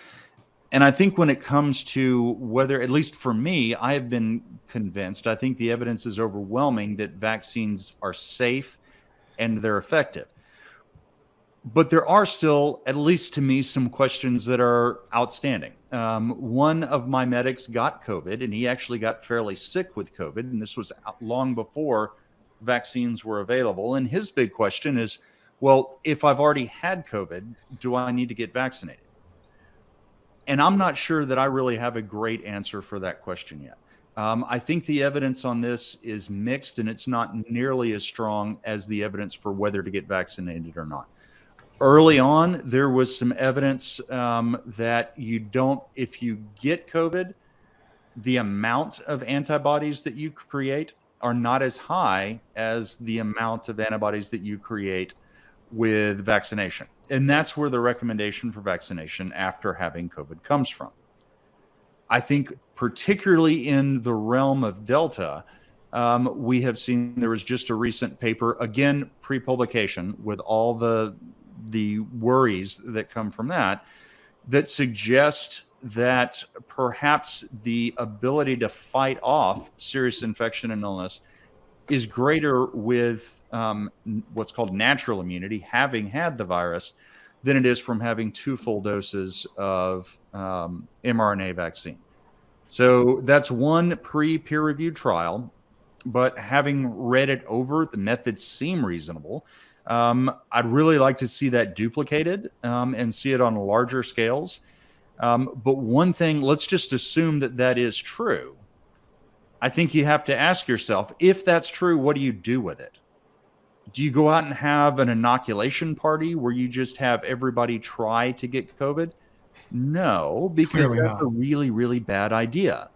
And I think when it comes to whether, at least for me, I have been convinced, I think the evidence is overwhelming that vaccines are safe and they're effective. But there are still, at least to me, some questions that are outstanding. One of my medics got COVID, and he actually got fairly sick with COVID, and this was long before vaccines were available. And his big question is, well, if I've already had COVID, do I need to get vaccinated? And I'm not sure that I really have a great answer for that question yet. I think the evidence on this is mixed, and it's not nearly as strong as the evidence for whether to get vaccinated or not. Early on, there was some evidence that if you get COVID, the amount of antibodies that you create are not as high as the amount of antibodies that you create with vaccination. And that's where the recommendation for vaccination after having COVID comes from. I think particularly in the realm of Delta, we have seen there was just a recent paper, again, pre-publication, with all the worries that come from that suggest that perhaps the ability to fight off serious infection and illness is greater with what's called natural immunity, having had the virus, than it is from having 2 full doses of mRNA vaccine. So that's one pre-peer-reviewed trial, but having read it over, the methods seem reasonable. I'd really like to see that duplicated and see it on larger scales. But one thing, let's just assume that is true. I think you have to ask yourself, if that's true, what do you do with it? Do you go out and have an inoculation party where you just have everybody try to get COVID? No, because that's a really, really bad idea.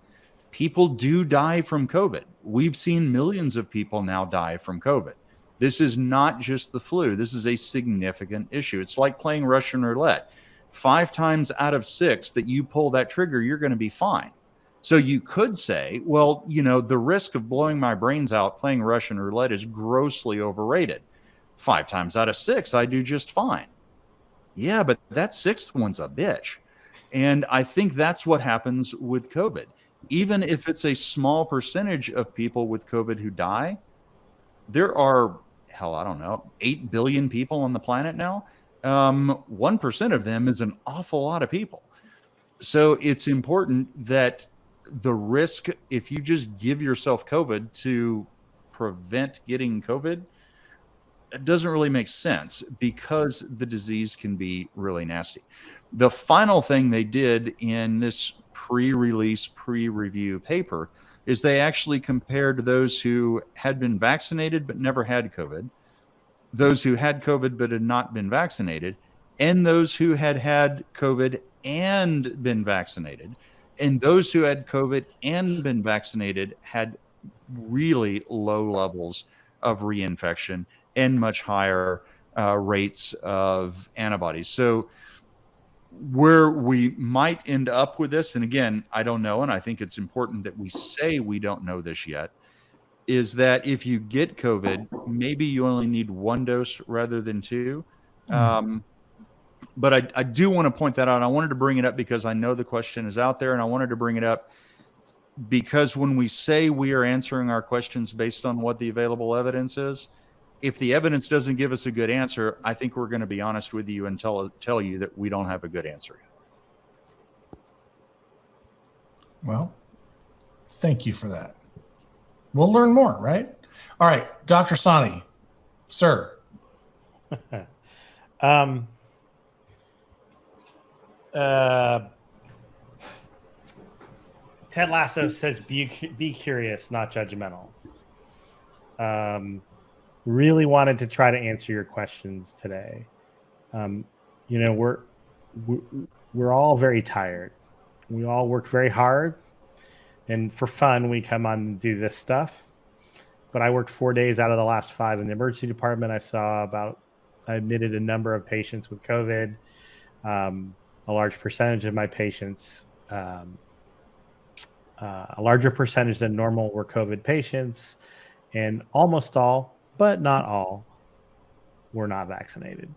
People do die from COVID. We've seen millions of people now die from COVID. This is not just the flu. This is a significant issue. It's like playing Russian roulette. 5 times out of 6 that you pull that trigger, you're going to be fine. So you could say, well, the risk of blowing my brains out playing Russian roulette is grossly overrated. 5 times out of 6, I do just fine. Yeah, but that 6th one's a bitch. And I think that's what happens with COVID. Even if it's a small percentage of people with COVID who die, there are, 8 billion people on the planet now. 1% of them is an awful lot of people. So it's important that the risk, if you just give yourself COVID to prevent getting COVID, it doesn't really make sense because the disease can be really nasty. The final thing they did in this pre-release, pre-review paper is they actually compared those who had been vaccinated but never had COVID, those who had COVID but had not been vaccinated, and those who had had COVID and been vaccinated. And those who had COVID and been vaccinated had really low levels of reinfection and much higher rates of antibodies. So where we might end up with this, and again, I don't know, and I think it's important that we say we don't know this yet, is that if you get COVID, maybe you only need 1 dose rather than 2. But I do want to point that out. I wanted to bring it up because I know the question is out there, and I wanted to bring it up because when we say we are answering our questions based on what the available evidence is, if the evidence doesn't give us a good answer, I think we're going to be honest with you and tell you that we don't have a good answer yet. Well, thank you for that. We'll learn more, right? All right, Dr. Sani, sir. Ted Lasso says, be curious, not judgmental. Really wanted to try to answer your questions today. We're all very tired. We all work very hard, and for fun, we come on and do this stuff. But I worked 4 days out of the last 5 in the emergency department. I admitted a number of patients with COVID. A large percentage of my patients, a larger percentage than normal, were COVID patients, and almost all, but not all, were not vaccinated.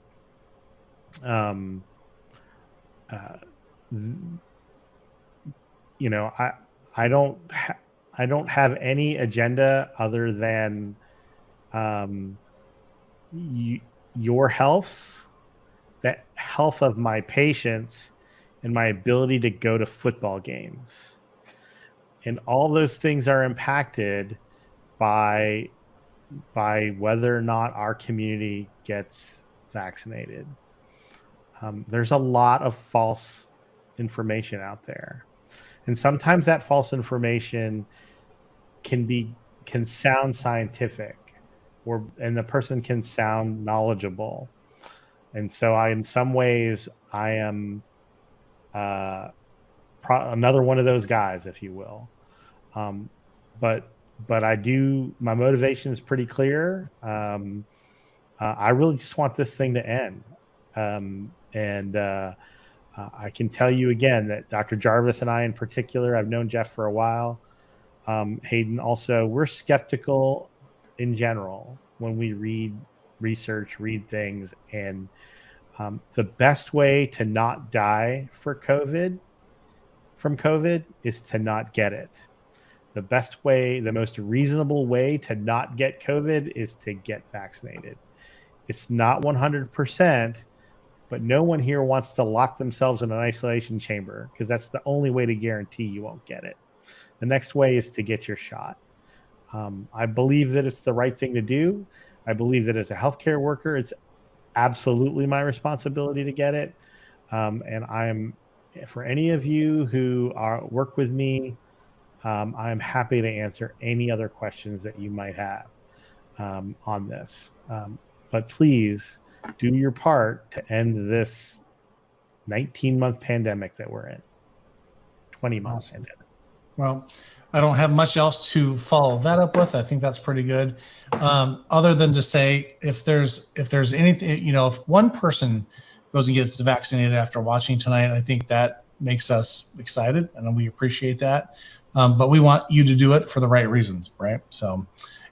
I don't have any agenda other than your health, the health of my patients, and my ability to go to football games. And all those things are impacted by whether or not our community gets vaccinated. There's a lot of false information out there. And sometimes that false information can sound scientific, and the person can sound knowledgeable. And so in some ways, I am another one of those guys, if you will. But my motivation is pretty clear. I really just want this thing to end. I can tell you again that Dr. Jarvis and I in particular, I've known Jeff for a while. Hayden also, we're skeptical in general when we read things. And the best way to not die from COVID is to not get it. The most reasonable way to not get COVID is to get vaccinated. It's not 100%, but no one here wants to lock themselves in an isolation chamber, because that's the only way to guarantee you won't get it. The next way is to get your shot. I believe that it's the right thing to do. I believe that as a healthcare worker, it's absolutely my responsibility to get it. And for any of you who work with me, I'm happy to answer any other questions that you might have on this. But please do your part to end this 19-month pandemic that we're in. 20-month pandemic. Well, I don't have much else to follow that up with. I think that's pretty good. Other than to say, if there's anything, if one person goes and gets vaccinated after watching tonight, I think that makes us excited, and we appreciate that. But we want you to do it for the right reasons, right? So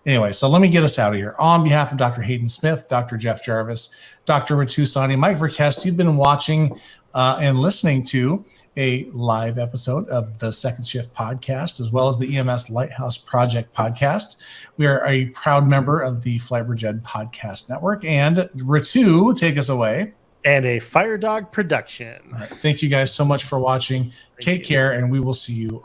anyway, so let me get us out of here. On behalf of Dr. Hayden Smith, Dr. Jeff Jarvis, Dr. Ritu Sani, Mike Verkest, you've been watching and listening to a live episode of the Second Shift podcast, as well as the EMS Lighthouse Project podcast. We are a proud member of the FlyBridge Podcast Network. And Ritu, take us away. And a Fire Dog production. All right, thank you guys so much for watching. Take care, and we will see you.